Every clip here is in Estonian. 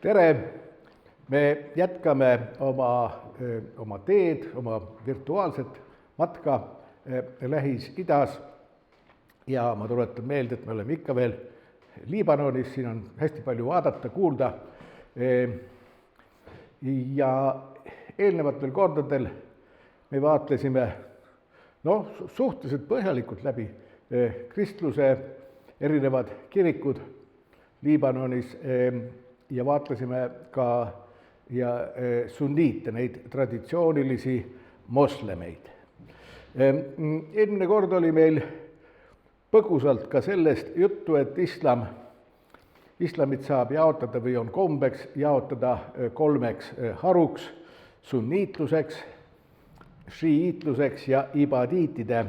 tere! Me jätkame oma teed, oma virtuaalset matka Lähis-Idas ja ma tuletan meelde, et me oleme ikka veel Liibanonis, siin on hästi palju vaadata, kuulda. Ja eelnevatel kordadel me vaatlesime suhteliselt põhjalikult läbi kristluse erinevad kirikud Liibanonis ja vaatlesime ka sunniite, neid traditsioonilisi moslemeid. Eelmine kord oli meil põgusalt ka sellest juttu, et islamit saab jaotada või on kombeks jaotada kolmeks haruks: sunniitluseks, šiiitluseks ja ibadiitide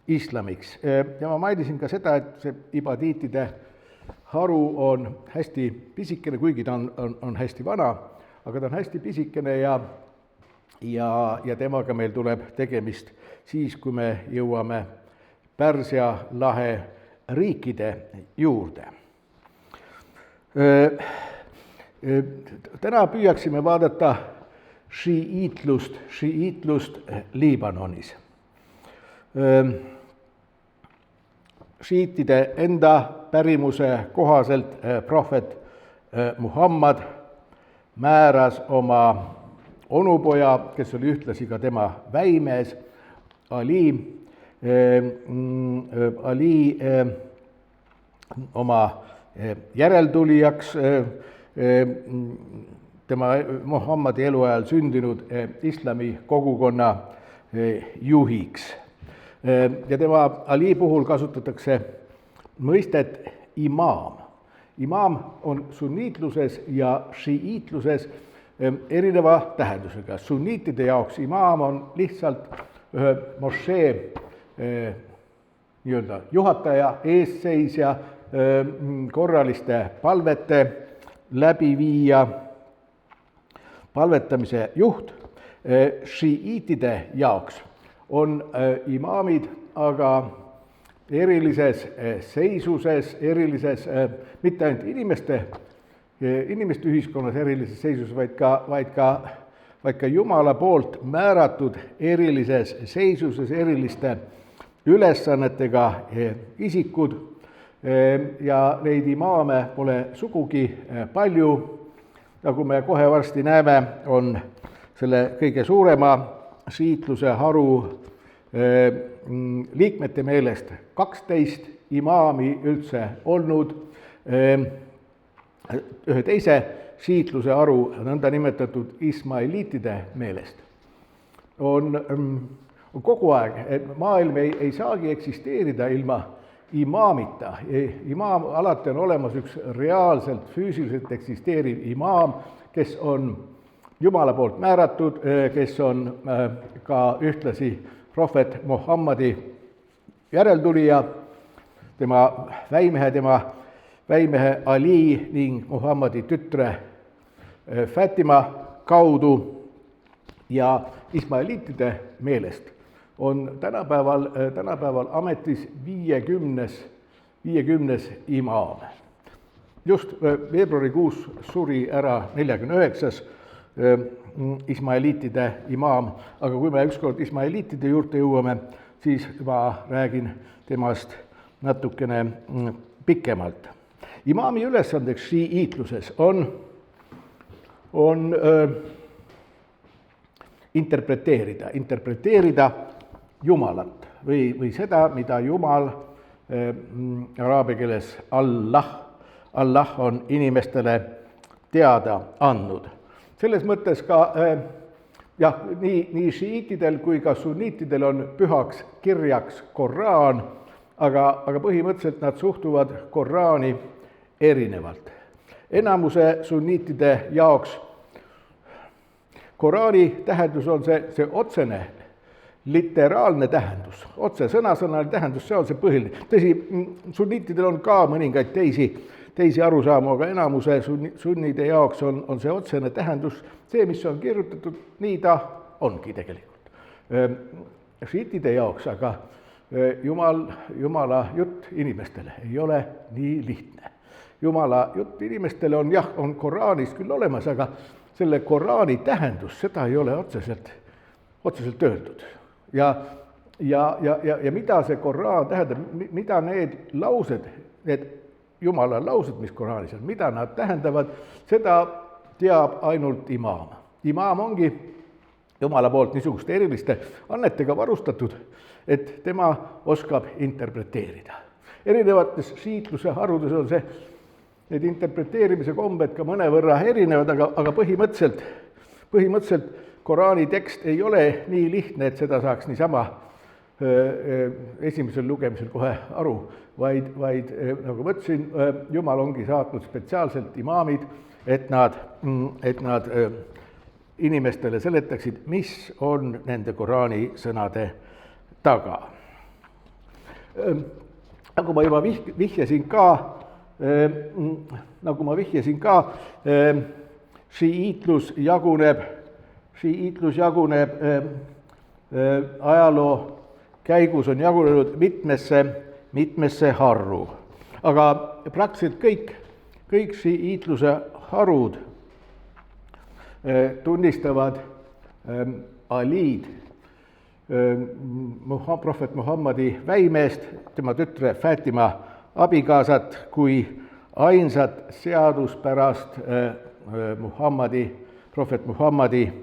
islamiks. Ja ma mainisin ka seda, et see ibadiitide haru on hästi pisikene, kuigi ta on hästi vana, aga ta on hästi pisikene ja temaga meil tuleb tegemist siis, kui me jõuame Pärsia lahe riikide juurde. Täna püüaksime vaadata šiiitlust Liibanonis. Šiitide enda pärimuse kohaselt prohvet Muhammad määras oma onupoja, kes oli ühtlasi ka tema väimees, Ali oma järeltulijaks, tema Muhammadi eluajal sündinud islami kogukonna juhiks. Ja tema Ali puhul kasutatakse mõistet imaam. Imaam on sunniitluses ja šiiitluses erineva tähendusega. Sunniitide jaoks imaam on lihtsalt ühe mošee juhataja, eesseisja, korraliste palvete läbiviija, palvetamise juht. Šiiitide jaoks on imaamid aga erilises seisuses, mitte ainult inimeste ühiskonnas erilises seisus, vaid ka Jumala poolt määratud erilises seisuses, eriliste ülesannetega isikud. Ja neid imaame pole sugugi palju. Nagu me kohe varsti näeme, on selle kõige suurema šiiitluse haru liikmete meelest 12 imaami üldse olnud. Ühe teise šiiitluse haru, nõnda nimetatud ismailiitide meelest on kogu aeg, et maailm ei saagi eksisteerida ilma imaamita. Imaam alati on olemas üks reaalselt, füüsiliselt eksisteeriv imaam, kes on Jumala poolt määratud, kes on ka ühtlasi prohvet Muhammadi järeltulija, tema väimehe Ali ning Muhammadi tütre Fatima kaudu. Ja ismailiitide meelest on tänapäeval ametis 50 imaam. Just veebruarikuus suri ära 49. ismailiitide imaam, aga kui me ükskord ismailiitide juurde jõuame, siis ma räägin temast natukene pikemalt. Imaami ülesandeks šiiitluses on interpreteerida Jumalat või seda, mida Jumal, araabia keeles Allah on inimestele teada andnud. Selles mõttes ka nii šiiitidel kui ka sunniitidel on pühaks kirjaks Koraan, aga põhimõtteliselt nad suhtuvad Koraani erinevalt. Enamuse sunniitide jaoks Koraani tähendus on see otsene, literaalne tähendus, otse sõnasõnaline tähendus, see on see põhiline. Tõsi, sunniitidel on ka mõningaid teisi arusaamu, aga enamuse sunnide jaoks on see otsene tähendus, see, mis on kirjutatud, nii ta ongi tegelikult. Šiitide jaoks aga Jumala jutt inimestele ei ole nii lihtne. Jumala jutt inimestele on jah, on Koraanis küll olemas, aga selle Koraani tähendus, seda ei ole otseselt öeldud. Ja mida see Koraan tähendab, mida need laused, need Jumala laused, mis Koraanis on, mida nad tähendavad, seda teab ainult imaam. Imaam ongi Jumala poolt niisuguste eriliste annetega varustatud, et tema oskab interpreteerida. Erinevates šiitluse harudes on need interpreteerimise kombed ka mõnevõrra erinevad, aga põhimõtteliselt Koraani tekst ei ole nii lihtne, et seda saaks niisama esimesel lugemisel kohe aru, vaid nagu ma ütlesin, Jumal ongi saatnud spetsiaalselt imaamid, et nad inimestele seletaksid, mis on nende Koraani sõnade taga. Nagu ma juba vihjasin ka, šiiitlus jaguneb ajaloo käigus on jagunenud mitmesse harru. Aga praktiliselt kõik šiiitluse harud tunnistavad Alid, prohvet Muhammadi väimeest, tema tütre Fatima abikaasat kui ainsat seaduspärast prohvet Muhammadi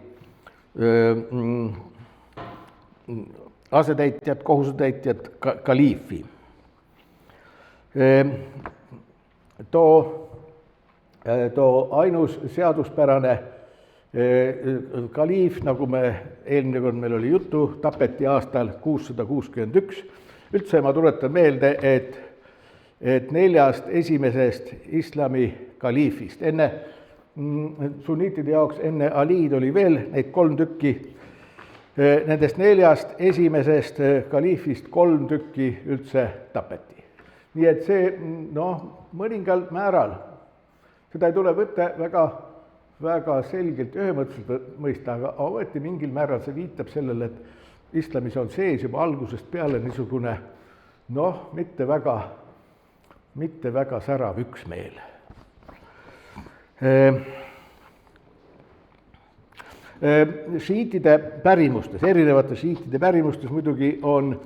asetäitjat, kohusetäitjat, kaliifi. Too ainus seaduspärane kaliif, nagu me eelmine kord meil oli juttu, tapeti aastal 661. Üldse ma tuletan meelde, et 4 esimesest islami kaliifist. Enne sunniitide jaoks, enne Alid oli veel neid 3 tükki. Nendest 4 esimesest kaliifist 3 tükki üldse tapeti. Nii et see, mõningal määral, seda ei tule võtta väga selgelt ja ühemõtteliselt mõista, aga ometi mingil määral see viitab sellele, et islamis on sees juba algusest peale niisugune, mitte väga särav üksmeel. Šiitide pärimustes, erinevate šiitide pärimustes muidugi on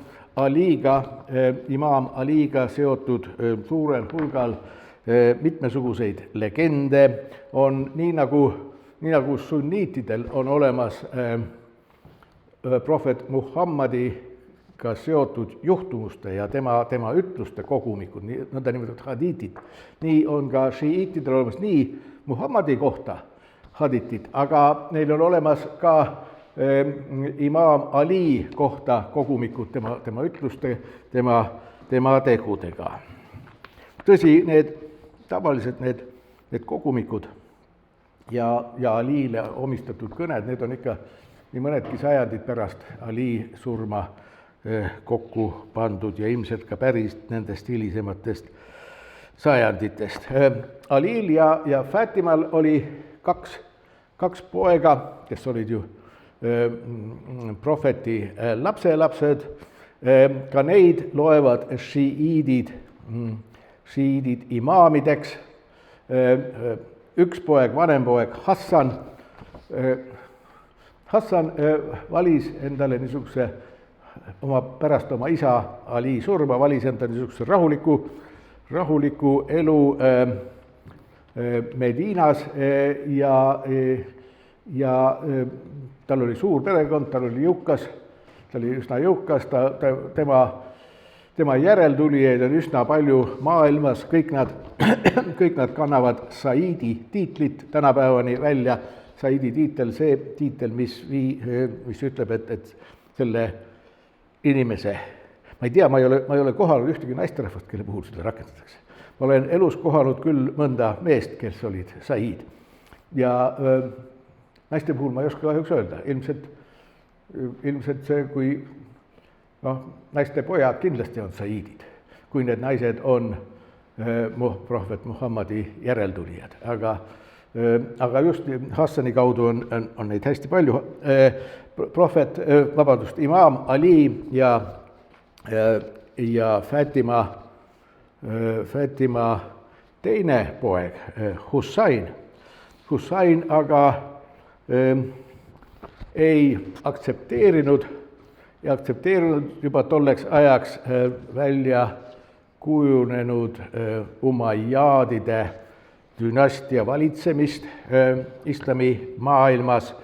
imaam Aliga seotud suurel hulgal mitmesuguseid legende, on nii nagu sunniitidel on olemas prohvet Muhammadiga seotud juhtumuste ja tema ütluste kogumikud, nõnda nimetatud hadiitid. Nii on ka šiiitidel olemas nii Muhammadi kohta hadiitid, aga neil on olemas ka imaam Ali kohta kogumikud tema ütluste, tema tegudega. Tõsi, tavaliselt need kogumikud ja Alile omistatud kõned, need on ikka nii mõnedki sajandid pärast Ali surma kokku pandud ja ilmselt ka päris nendest hilisematest sajanditest. Alil ja Fatimal oli kaks poega, kes olid ju prohveti lapselapsed, ka neid loevad šiiidid imaamideks. Üks poeg, vanem poeg Hassan valis endale niisuguse pärast oma isa Ali surma, valis endale niisuguse rahuliku elu Medinas ja tal oli suur perekond, ta oli üsna jõukas, tema järeltulijaid on üsna palju maailmas, kõik nad kannavad Saidi tiitlit tänapäevani välja. Saidi tiitel, see tiitel, mis ütleb, et selle inimese, ma ei tea, ma ei ole kohanud ühtegi naisterahvast, kelle puhul seda rakendatakse. Ma olen elus kohanud küll mõnda meest, kes olid Said. Ja naiste puhul ma ei oska kahjuks öelda. Ilmselt see, kui naiste pojad kindlasti on Saidid, kui need naised on prohvet Muhammadi järeltulijad. Aga just Hassani kaudu on neid hästi palju. Imaam Ali ja Fatima teine poeg, Hussain. Hussain aga ei aktsepteerinud juba tolleks ajaks välja kujunenud Umayadide dünastia valitsemist islami maailmas.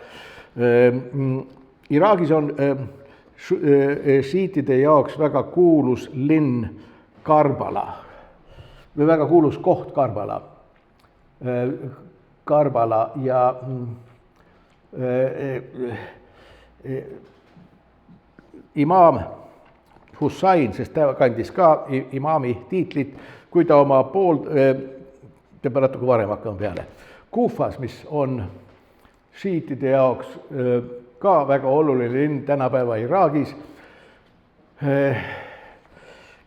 Iraagis on šiitide jaoks väga kuulus linn Karbala või väga kuulus koht Karbala ja imaam Hussain, sest ta kandis ka imaami tiitlit, kui ta oma peab natuke varem hakkama peale. Kufas, mis on šiitide jaoks ka väga oluline linn tänapäeva Iraagis,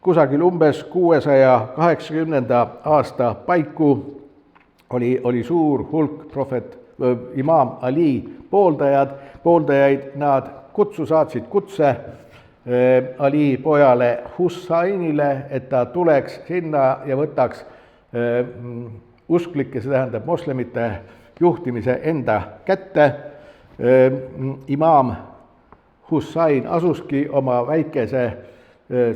kusagil umbes 680. aasta paiku oli suur hulk imaam Ali pooldajaid, nad saatsid kutse Ali pojale Hussainile, et ta tuleks sinna ja võtaks usklike, see tähendab moslemite juhtimise enda kätte. Imaam Hussain asuski oma väikese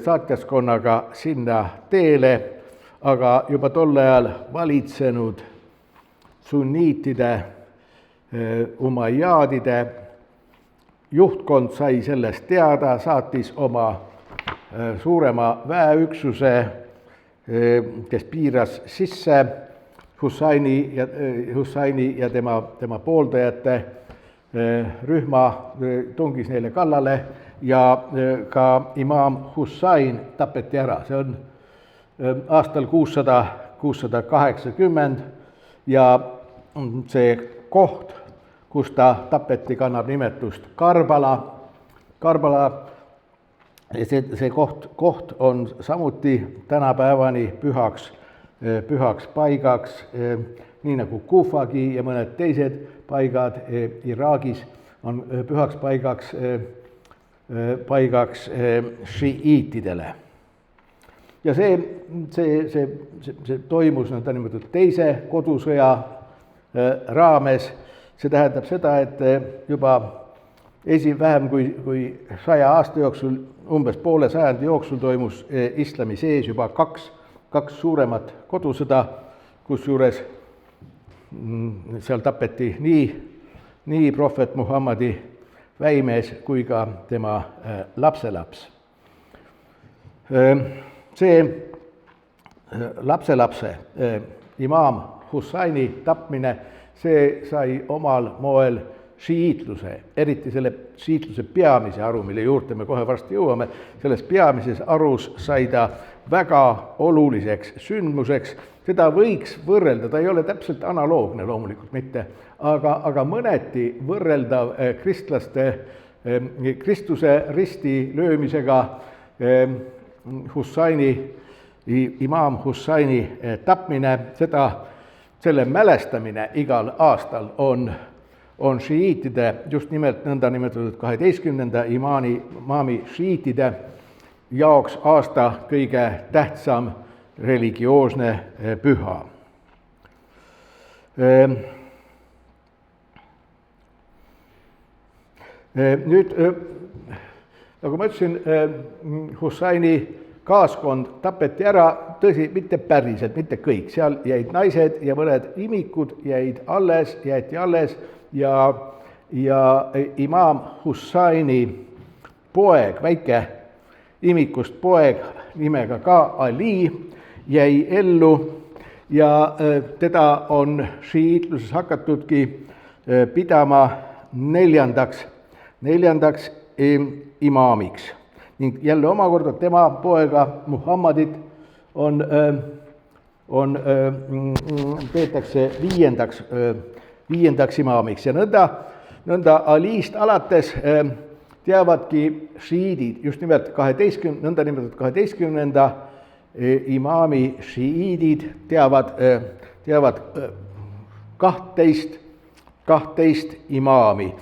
saatjaskonnaga sinna teele, aga juba tol ajal valitsenud sunniitide, umayyadide juhtkond sai sellest teada, saatis oma suurema väeüksuse, kes piiras sisse Hussaini ja tema pooldajate rühma, tungis neile kallale ja ka imaam Hussain tapeti ära. See on aastal 680 ja see koht, kus ta tapeti, kannab nimetust Karbala. See koht on samuti tänapäevani pühaks paigaks, nii nagu Kufagi ja mõned teised paigad Iraagis on pühaks paigaks šiiitidele. Ja see toimus nõndanimetatud teise kodusõja raames. See tähendab seda, et juba vähem kui 100 aasta jooksul, umbes poole sajandi jooksul toimus islami sees juba kaks suuremat kodusõda, kusjuures seal tapeti nii prohvet Muhammadi väimees kui ka tema lapselaps. See lapselapse imaam Hussaini tapmine, see sai omal moel šiiitluse, eriti selle šiiitluse peamise haru, mille juurde me kohe varsti jõuame, selles peamises harus sai ta väga oluliseks sündmuseks. Seda võiks võrrelda, ta ei ole täpselt analoogne loomulikult mitte, aga mõneti võrreldav Kristuse risti löömisega. Imaam Hussaini tapmine, selle mälestamine igal aastal on šiiitide, just nimelt nõndanimetatud 12. imaami šiiitide jaoks aasta kõige tähtsam religioosne püha. Nüüd, nagu ma ütlesin, Hussaini kaaskond tapeti ära, tõsi, mitte päriselt, mitte kõik, seal jäid naised ja mõned imikud jäeti alles ja imaam Hussaini poeg, väike imikust poeg nimega ka Ali jäi ellu ja teda on šiiitluses hakatudki pidama neljandaks imaamiks. Ning jälle omakorda tema poega Muhammadit peetakse viiendaks imaamiks ja nõnda Alist alates teavadki šiidid, just nimelt nõndanimetatud 12. imaami šiidid teavad 12 imaami.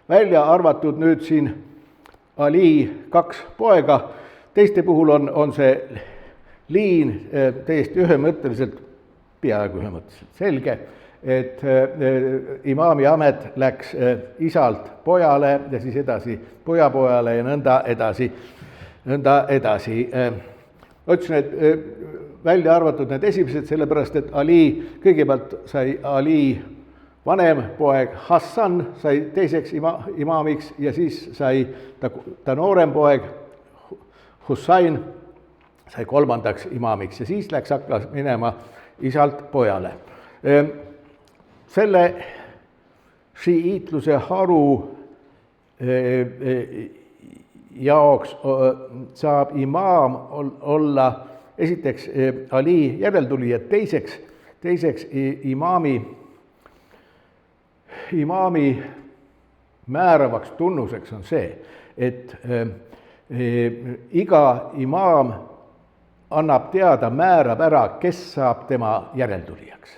Välja arvatud nüüd siin Ali 2 poega, teiste puhul on see liin täiesti ühemõtteliselt, peaaegu ühemõtteliselt selge, et imaami amet läks isalt pojale ja siis edasi pojapojale ja nõnda edasi. Ma ütlesin, et välja arvatud need esimesed, sellepärast et kõigepealt sai Ali vanem poeg Hassan sai teiseks imaamiks ja siis sai ta noorem poeg Hussain sai kolmandaks imaamiks ja siis hakkas minema isalt pojale. Selle šiiitluse haru jaoks saab imaam olla esiteks Ali järeltulija, teiseks imaami määravaks tunnuseks on see, et iga imaam annab teada, määrab ära, kes saab tema järeltulijaks.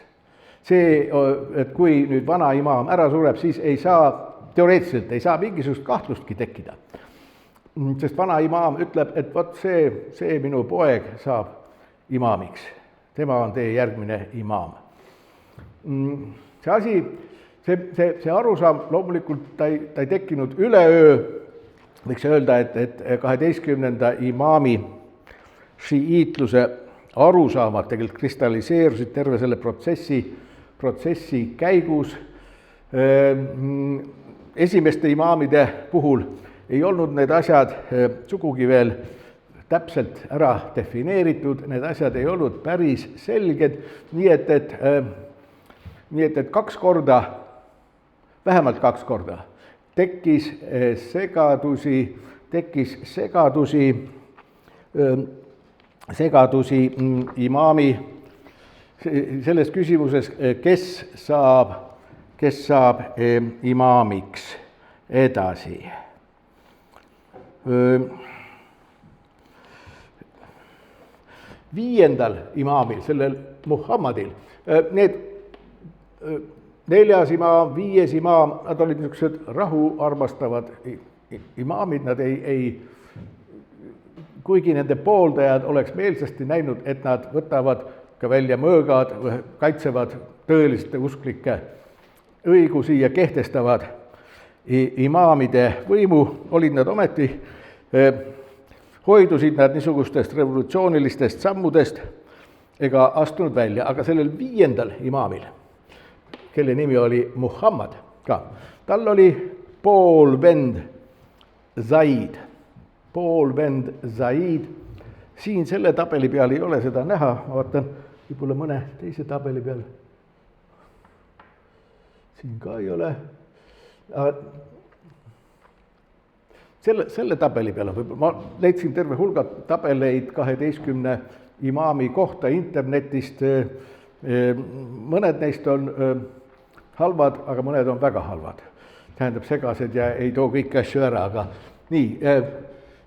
See, et kui nüüd vana imaam ära sureb, siis teoreetiliselt ei saa mingisugust kahtlustki tekkida. Sest vana imaam ütleb, et vot see minu poeg saab imaamiks. Tema on teie järgmine imaam. See arusaam loomulikult ta ei tekkinud üleöö, võiks öelda, et 12. imaami šiiitluse arusaamad tegelikult kristalliseerusid terve selle protsessi käigus. Esimeste imaamide puhul ei olnud need asjad sugugi veel täpselt ära defineeritud, need asjad ei olnud päris selged, nii et vähemalt kaks korda tekkis segadusi imaami selles küsimuses, kes saab imaamiks edasi. Viiendal imaamil, sellel Muhammadil, need 4. imaam, 5. imaam, nad olid niisugused rahu armastavad imaamid, nad kuigi nende pooldajad oleks meelsasti näinud, et nad võtavad ka välja mõõgad, kaitsevad tõeliste usklike õigusi ja kehtestavad imaamide võimu, olid nad ometi, hoidusid nad niisugustest revolutsioonilistest sammudest ega astunud välja, aga sellel 5. imaamil, kelle nimi oli Muhammad ka, tal oli poolvend Zaid, siin selle tabeli peal ei ole seda näha, ma vaatan võib-olla mõne teise tabeli peal, siin ka ei ole. Selle tabeli peal on võib-olla, ma leidsin terve hulga tabeleid 12 imaami kohta internetist, mõned neist on halvad, aga mõned on väga halvad. Tähendab segased ja ei too kõiki asju ära, aga nii,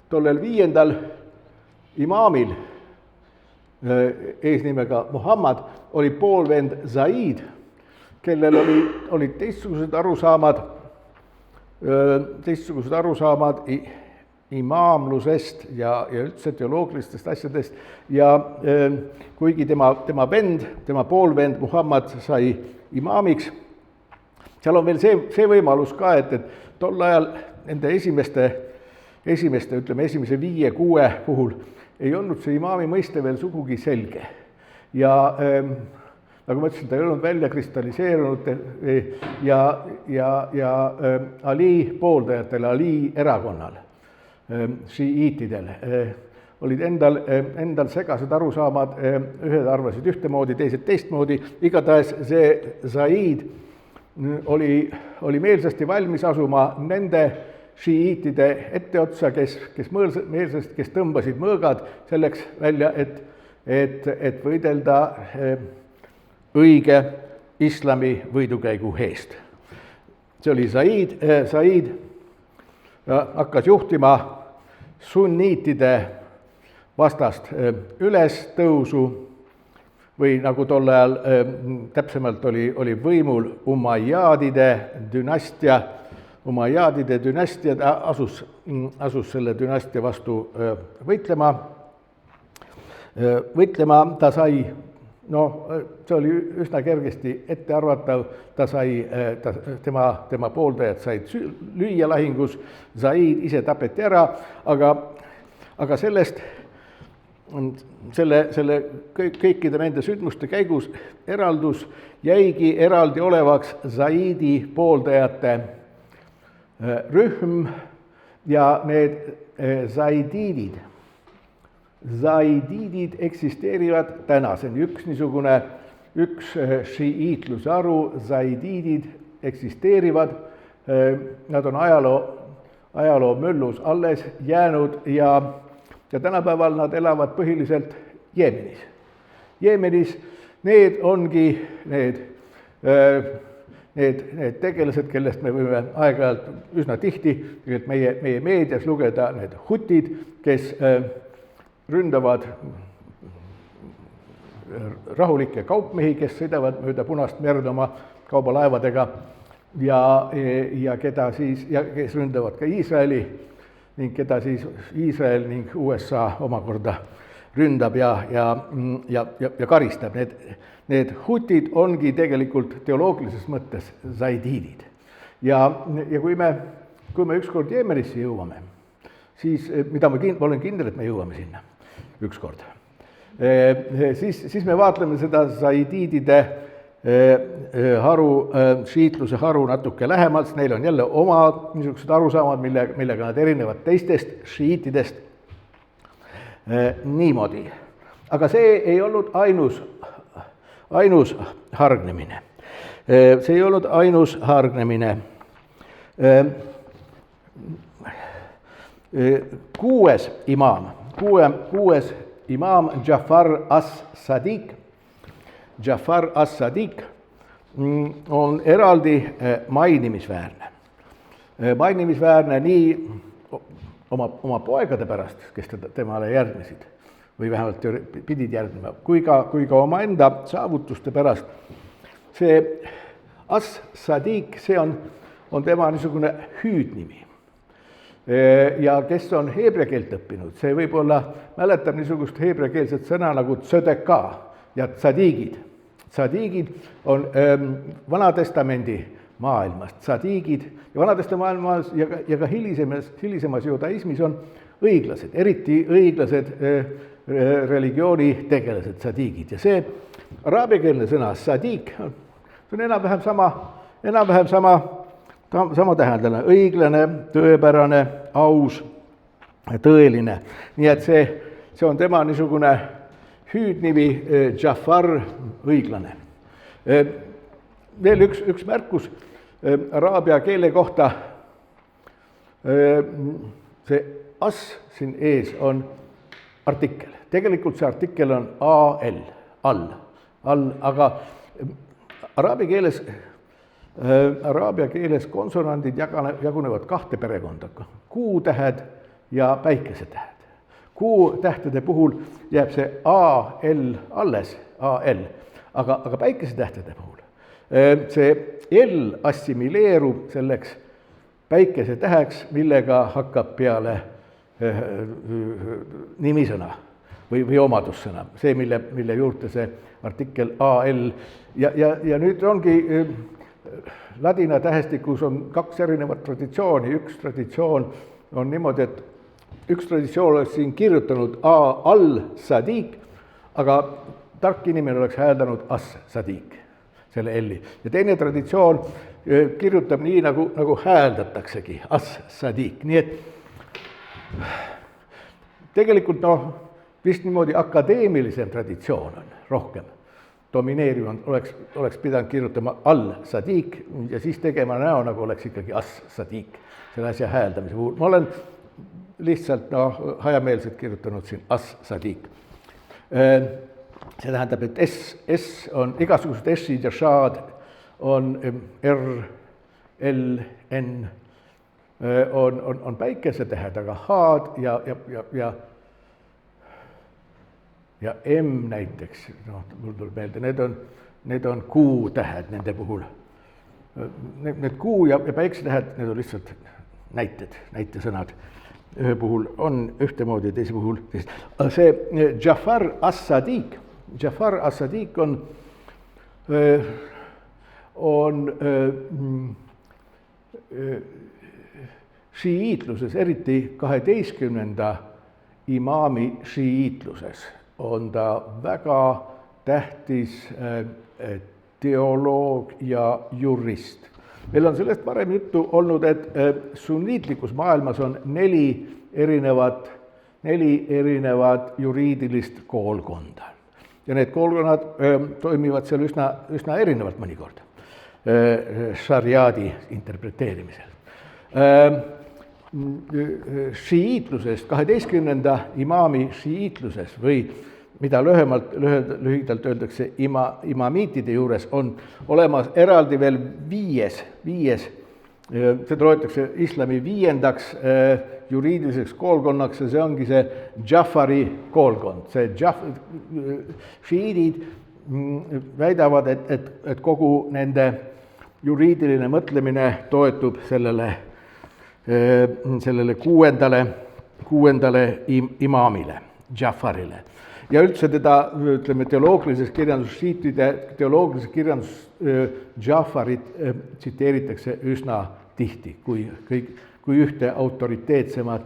tollel 5. imaamil eesnimega Muhammad oli poolvend Zaid, kellel olid teistsugused arusaamad imaamlusest ja üldse teoloogilistest asjadest ja kuigi tema poolvend Muhammad sai imaamiks, seal on veel see võimalus ka, et tol ajal nende esimese 5-6 puhul ei olnud see imaami mõiste veel sugugi selge. Ja nagu ma ütlesin, ta ei olnud välja kristalliseerunud ja Ali pooldajatel, Ali erakonnal, šiiitidel, olid endal segased arusaamad, ühed arvasid ühtemoodi, teised teistmoodi, igatahes see Zaid oli meelsasti valmis asuma nende šiiitide etteotsa, kes tõmbasid mõõgad selleks välja, et võidelda õige islami võidukäigu eest. See oli Zaid hakkas juhtima sunniitide vastast ülestõusu või nagu tol ajal täpsemalt oli võimul Umayyadide dünastia, ta asus selle dünastia vastu võitlema. võitlema, ta sai, see oli üsna kergesti ette arvatav, tema pooldajad said lüüa lahingus, Zaid ise tapeti ära, aga sellest, selle kõikide nende sündmuste käigus jäigi eraldi olevaks Zaidi pooldajate rühm ja need Zaididid eksisteerivad täna, see on üks šiiitluse haru, Zaididid eksisteerivad, nad on ajaloo möllus alles jäänud ja tänapäeval nad elavad põhiliselt Jeemenis. Jeemenis need ongi need tegelased, kellest me võime aeg-ajalt üsna tihti meie meedias lugeda, need hutid, kes ründavad rahulikke kaupmehi, kes sõidavad mööda Punast merd oma kaubalaevadega ja kes ründavad ka Iisraeli ning keda siis Iisrael ning USA omakorda ründab ja karistab. Need hutid ongi tegelikult teoloogilises mõttes zaididid. Ja kui me ükskord Jeemenisse jõuame, siis, mida ma olen kindel, et me jõuame sinna ükskord, siis me vaatleme seda zaididide haru, šiitluse haru natuke lähemalt, neil on jälle oma niisugused arusaamad, millega nad erinevad teistest šiitidest niimoodi. Aga see ei olnud ainus hargnemine. See ei olnud ainus hargnemine. Kuues imaam Jafar as-Sadiq on eraldi mainimisväärne. Mainimisväärne nii oma poegade pärast, kes temale järgnesid, või vähemalt pidid järgnema, kui ka omaenda saavutuste pärast. See as-Sadiq, see on tema niisugune hüüdnimi. Ja kes on heebrea keelt õppinud, see võib-olla mäletab niisugust heebreakeelset sõna nagu tzedeka ja tsadigid. Tsadigid on Vanatestamendi maailmast, tsadigid ja Vanatestamendi maailmas ja ka hilisemas judaismis on õiglased, eriti õiglased religiooni tegelased, tsadigid. Ja see araabiakeelne sõna sadiq, see on enam-vähem sama tähendane, õiglane, tõepärane, aus, tõeline. Nii et see on tema niisugune hüüdnimi Jafar, õiglane. Veel üks märkus araabia keele kohta. See as siin ees on artikkel. Tegelikult see artikkel on all, aga araabia keeles konsonandid jagunevad kahte perekonda, kuutähed ja päikesetähed. Kuutähtede puhul jääb see AL alles, AL, aga päikesetähtede puhul see L assimileerub selleks päikesetäheks, millega hakkab peale nimisõna või omadussõna, see, mille juurde see artikkel AL ja nüüd ongi ladina tähestikus on kaks erinevat traditsiooni, üks traditsioon on niimoodi, et üks traditsioon oleks siin kirjutanud al-Sadiq, aga tark inimene oleks hääldanud as-Sadiq, selle L-i. Ja teine traditsioon kirjutab nii, nagu hääldataksegi, as-Sadiq. Nii et tegelikult vist niimoodi akadeemilisem traditsioon on rohkem. Domineeriv oleks pidanud kirjutama al-Sadiq ja siis tegema näo, nagu oleks ikkagi as-Sadiq selle asja hääldamise puhul. Ma olen lihtsalt hajameelselt kirjutanud siin as-Sadiq. See tähendab, et S on igasugused S-id ja šaad on R, L, N on päikesetähed, aga H-d ja M näiteks, mul tuleb meelde, need on Q-tähed nende puhul. Need Q ja päikesetähed, need on lihtsalt näitesõnad. ühe puhul on ühtemoodi, teise puhul teist. See Jafar as-Sadiq on šiiitluses, eriti 12. imaami šiiitluses on ta väga tähtis teoloog ja jurist. Meil on sellest varem juttu olnud, et sunniitlikus maailmas on neli erinevat juriidilist koolkonda. Ja need koolkonnad toimivad seal üsna erinevalt mõnikord šariaadi interpreteerimisel. Šiiitlusest, 12. imaami šiiitluses või mida lühidalt öeldakse imamiitide juures, on olemas eraldi veel viies, seda loetakse islami 5. juriidiliseks koolkonnaks ja see ongi see Jafari koolkond. Šiiidid väidavad, et kogu nende juriidiline mõtlemine toetub sellele 6. imaamile, Jafarile. Ja üldse teda, ütleme, teoloogilises kirjandus Jafarit tsiteeritakse üsna tihti kui ühte autoriteetsemat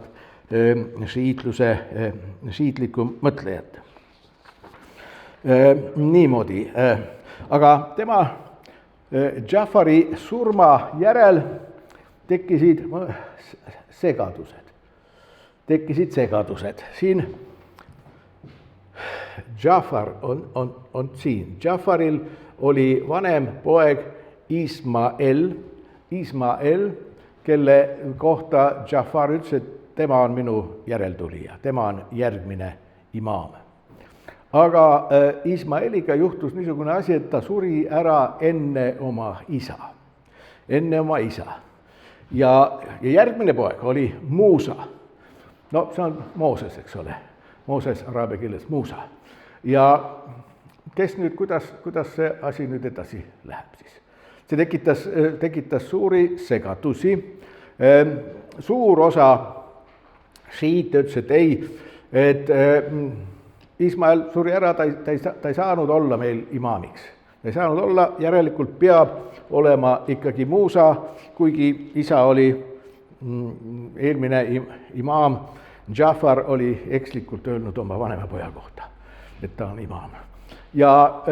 šiitlikku mõtlejat. Niimoodi. Aga tema Jafari surma järel tekkisid segadused. Siin Jafar on siin. Jafaril oli vanem poeg Ismael, kelle kohta Jafar ütles, et tema on minu järeltulija, tema on järgmine imaam. Aga Ismaeliga juhtus niisugune asi, et ta suri ära enne oma isa. Ja järgmine poeg oli Muusa. No see on Mooses, eks ole. Mooses araabia keeles Muusa. Ja kuidas see asi nüüd edasi läheb siis? See tekitas suuri segadusi. Suur osa šiite ütles, et ei, et Ismael suri ära, ta ei saanud olla meil imaamiks. Ta ei saanud olla, järelikult peab olema ikkagi Muusa, kuigi isa oli eelmine imaam, Jafar oli ekslikult öelnud oma vanema poja kohta, et ta on imaam. Ja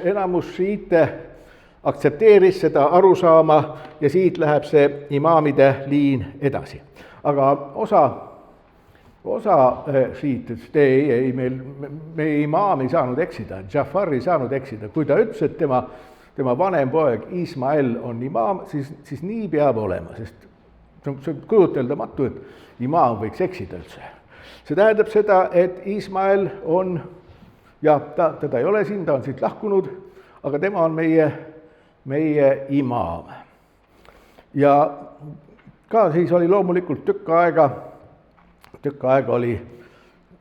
enamus šiite aktsepteeris seda arusaama ja siit läheb see imaamide liin edasi. Aga osa šiit ütles, et ei, meie imaam ei saanud eksida, Jafar ei saanud eksida. Kui ta ütles, et tema vanem poeg Ismael on imaam, siis nii peab olema, sest see on kujuteldamatu, et imaam võiks eksida üldse. See tähendab seda, et Ismael on, ja teda ei ole siin, ta on siit lahkunud, aga tema on meie imaam. Ja ka siis oli loomulikult tükk aega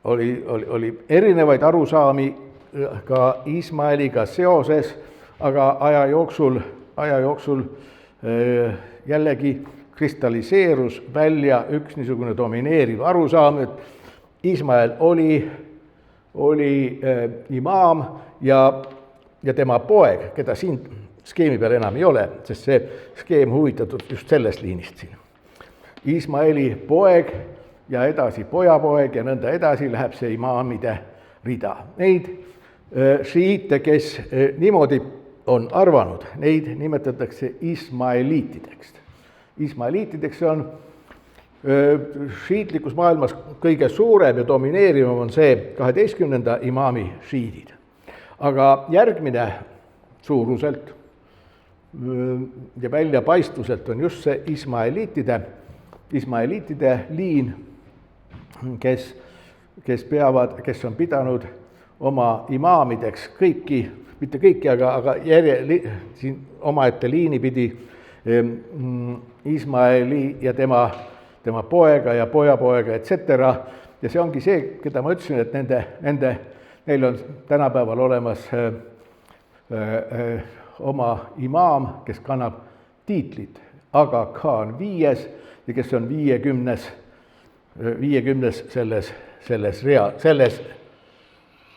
oli erinevaid arusaami ka Ismaeliga seoses, aga aja jooksul jällegi kristalliseerus välja üks niisugune domineeriv arusaam, et Ismael oli imaam ja tema poeg, keda siin skeemi peal enam ei ole, sest see skeem huvitatud just sellest liinist siin. Ismaeli poeg ja edasi pojapoeg ja nõnda edasi läheb see imaamide rida. Neid šiite, kes niimoodi on arvanud, neid nimetatakse ismaeliitideks. Ismaeliitideks on šiitlikus maailmas kõige suurem ja domineerivam on see 12. imaami šiidid. Aga järgmine suuruselt ja väljapaistuselt on just see ismaeliitide liin, kes on pidanud oma imaamideks kõiki, mitte kõiki, aga siin omaette liini pidi Ismaeli ja tema poega ja pojapoega, etc. Ja see ongi see, keda ma ütlesin, et neil on tänapäeval olemas oma imaam, kes kannab tiitlit Aga Khan 5 ja kes on 50 selles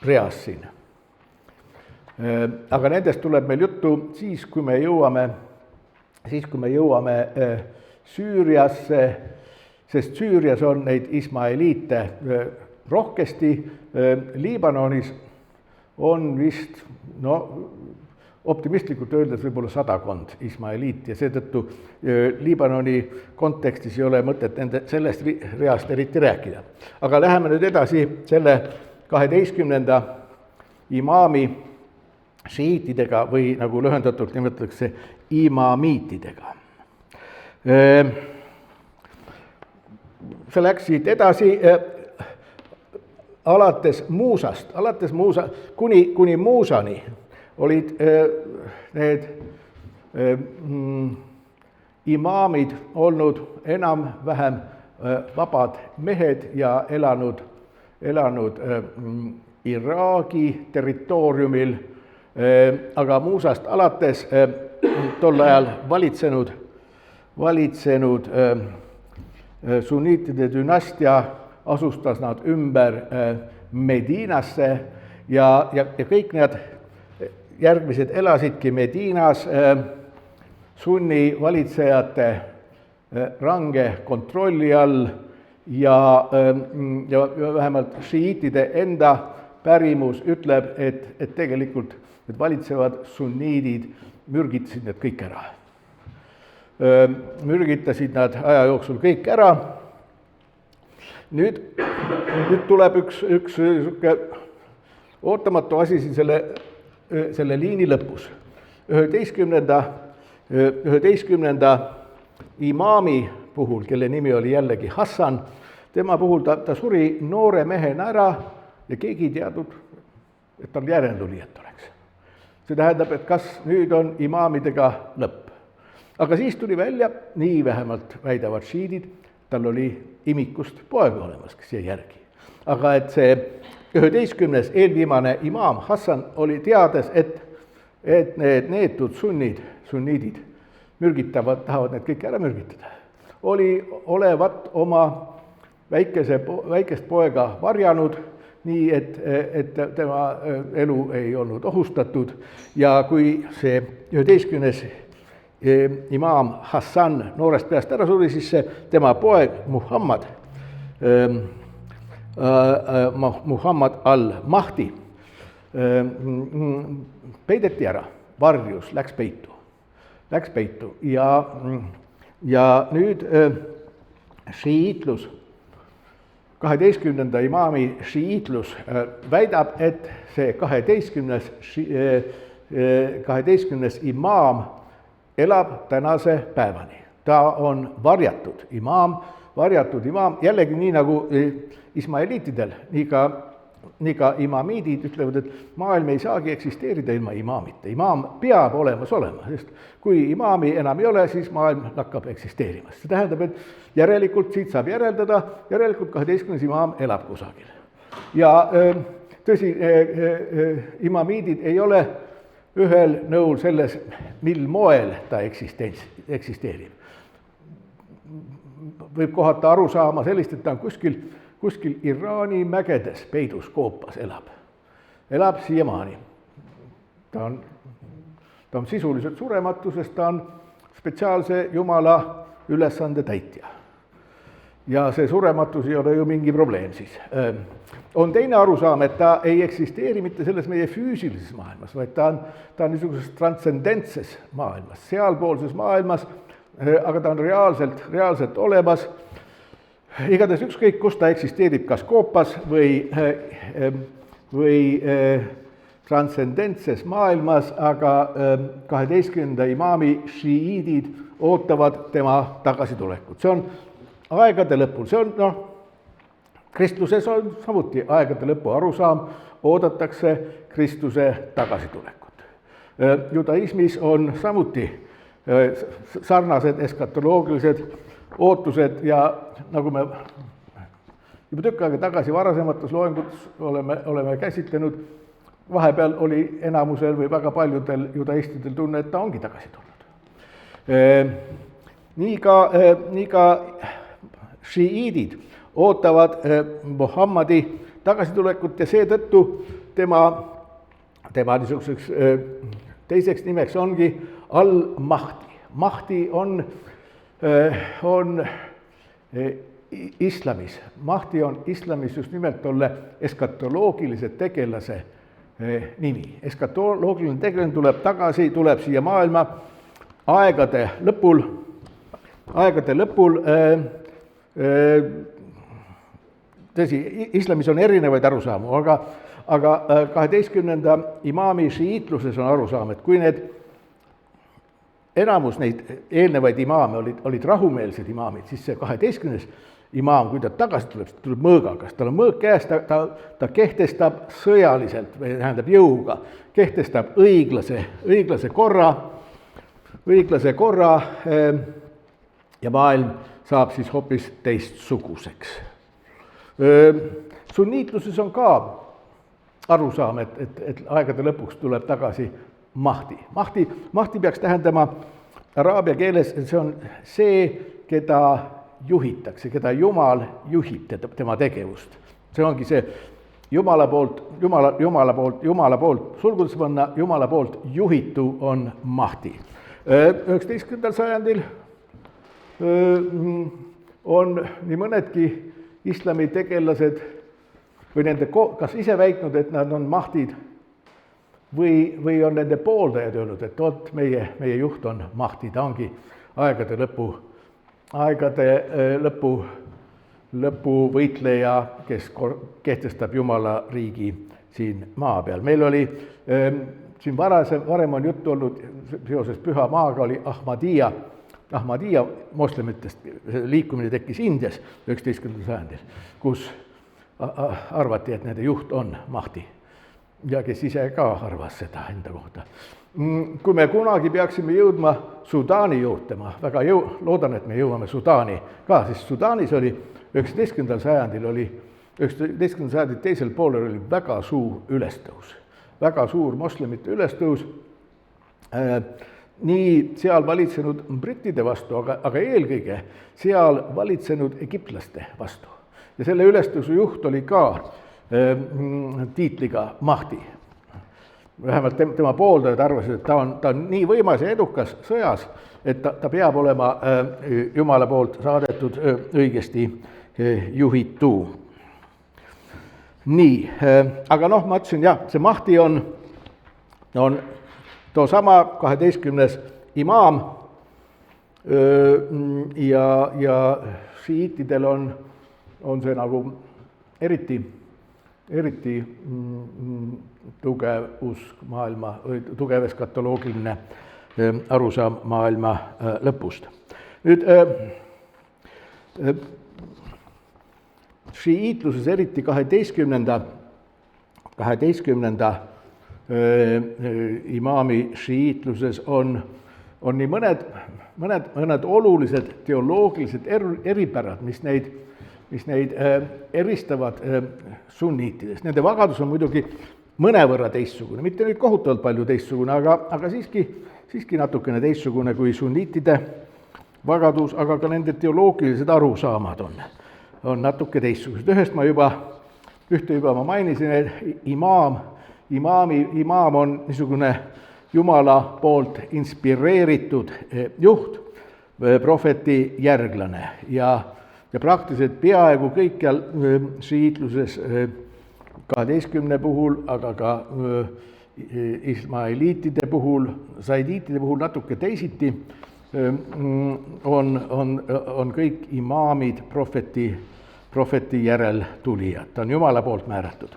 reas siin. Aga nendest tuleb meil juttu siis, kui me jõuame Süüriasse, sest Süürias on neid ismaeliite rohkesti, Liibanonis on vist, optimistlikult öeldes võib-olla 100 ismaeliiti ja seetõttu Liibanoni kontekstis ei ole mõtet sellest reast eriti rääkida. Aga läheme nüüd edasi selle 12. imaami šiitidega või nagu lühendatult nimetatakse imamiitidega. See läks siit edasi alates Muusast, kuni Muusani olid need imaamid olnud enam-vähem vabad mehed ja elanud Iraagi territooriumil, aga Muusast alates tol ajal valitsenud sunniitide dünastia asustas nad ümber Mediinasse ja kõik need järgmised elasidki Mediinas sunni valitsejate range kontrolli all ja vähemalt šiitide enda pärimus ütleb, et tegelikult need valitsevad sunniidid mürgitasid need kõik ära. Mürgitasid nad aja jooksul kõik ära. Nüüd tuleb üks ootamatu asi siin selle liini lõpus. 11. imaami puhul, kelle nimi oli jällegi Hassan, tema puhul ta suri noore mehena ära ja keegi ei teadnud, et tal järeltulijat oleks. See tähendab, et kas nüüd on imaamidega lõpp. Aga siis tuli välja, nii vähemalt väidavad šiidid, tal oli imikust poeg olemas, kes jäi järgi. Aga et see 11. eelviimane imaam Hassan oli teades, et need neetud sunniidid tahavad need kõik ära mürgitada. Oli olevat oma väikest poega varjanud, nii et tema elu ei olnud ohustatud ja kui see 11. imaam Hassan noorest peast ära suri, siis tema poeg Muhammad al-Mahdi peideti ära, varjus, läks peitu ja nüüd šiiitlus, 12. imaami šiiitlus väidab, et see 12. imaam elab tänase päevani. Ta on varjatud imaam, jällegi nii nagu ismaeliitidel, nii ka imamiidid ütlevad, et maailm ei saagi eksisteerida ilma imaamita. Imaam peab olemas olema, sest kui imaami enam ei ole, siis maailm lakkab eksisteerimas. See tähendab, et järelikult siit saab järeldada, 12. imaam elab kusagil. Ja tõsi, imamiidid ei ole ühel nõul selles, mil moel ta eksisteerib. Võib kohata aru saama sellist, et ta on kuskil Iraani mägedes peidus koopas elab siiamaani. Ta on sisuliselt surematu, sest ta on spetsiaalse jumala ülesande täitja. Ja see surematus ei ole ju mingi probleem siis. On teine arusaam, et ta ei eksisteeri mitte selles meie füüsilises maailmas, vaid ta on niisuguses transcendentses maailmas, sealpoolses maailmas, aga ta on reaalselt olemas. Igatahes ükskõik, kus ta eksisteerib, kas koopas või transcendentses maailmas, aga 12. imaami šiiidid ootavad tema tagasitulekut. See on aegade lõpul, see on, kristluses on samuti aegade lõpu arusaam, oodatakse Kristuse tagasitulekut. Judaismis on samuti sarnased eskatoloogilised ootused ja nagu me juba tükk aega tagasi varasemates loengutes oleme käsitlenud, vahepeal oli enamusel või väga paljudel judaistidel tunne, et ta ongi tagasi tulnud. nii ka šiiidid ootavad Muhammadi tagasitulekut ja seetõttu tema niisuguseks teiseks nimeks ongi al-Mahdi. Mahdi on islamis. Mahdi on islamis just nimelt tolle eskatoloogilise tegelase nimi. Eskatoloogiline tegelane tuleb siia maailma aegade lõpul. Tõsi, islamis on erinevaid arusaamu, aga 12. imaami šiiitluses on arusaam, et kui enamus neid eelnevaid imaame olid rahumeelsed imaamid, siis see 12. imaam, kui ta tagasi tuleb mõõgaga, tal on mõõg käes, ta kehtestab sõjaliselt, või tähendab jõuga, kehtestab õiglase korra ja maailm saab siis hoopis teistsuguseks. Sunniitluses on ka arusaam, et aegade lõpuks tuleb tagasi Mahdi. Mahdi peaks tähendama araabia keeles, et see on see, keda juhitakse, keda Jumal juhib tema tegevust. See ongi see Jumala poolt, sulgudes panna, Jumala poolt juhitu on Mahdi. 19. sajandil on nii mõnedki islami tegelased või nende kas ise väitnud, et nad on Mahdid, või on nende pooldajad öelnud, et oot, meie juht on Mahdi, ta ongi aegade lõpu võitleja, kes kehtestab Jumala riigi siin maa peal. Meil oli siin varem on juttu olnud seoses püha maaga, oli Ahmadija moslemitest liikumine tekkis Indias 19. sajandil, kus arvati, et nende juht on Mahdi ja kes ise ka arvas seda enda kohta. Kui me kunagi peaksime jõudma Sudaani juurde, ma väga loodan, et me jõuame Sudaani ka, sest Sudaanis oli 19. sajandi teisel poolel oli väga suur ülestõus, väga suur moslemite ülestõus, nii seal valitsenud brittide vastu, aga eelkõige seal valitsenud egiptlaste vastu. Ja selle ülestõusu juht oli ka tiitliga Mahdi. Vähemalt tema pooldajad arvasid, et ta on nii võimas ja edukas sõjas, et ta peab olema Jumala poolt saadetud õigesti juhitu. Nii, aga ma ütlesin, jah, see Mahdi on too sama 12. imaam ja šiiitidel on see nagu eriti tugev usk maailma, tugev eskatoloogiline arusaam maailma lõpust. Nüüd šiiitluses, eriti 12. imaami šiiitluses on nii mõned olulised teoloogilised eripärad, mis neid eristavad sunniitidest. Nende vagadus on muidugi mõnevõrra teistsugune, mitte nüüd kohutavalt palju teistsugune, aga siiski natukene teistsugune kui sunniitide vagadus, aga ka nende teoloogilised arusaamad on natuke teistsugused. Ühte juba ma mainisin, et imaam on niisugune Jumala poolt inspireeritud juht, prohveti järglane ja praktiliselt peaaegu kõikjal šiiitluses 12 puhul, aga ka ismailiitide puhul, saidiitide puhul natuke teisiti, on kõik imaamid prohveti järeltulijad, ta on Jumala poolt määratud.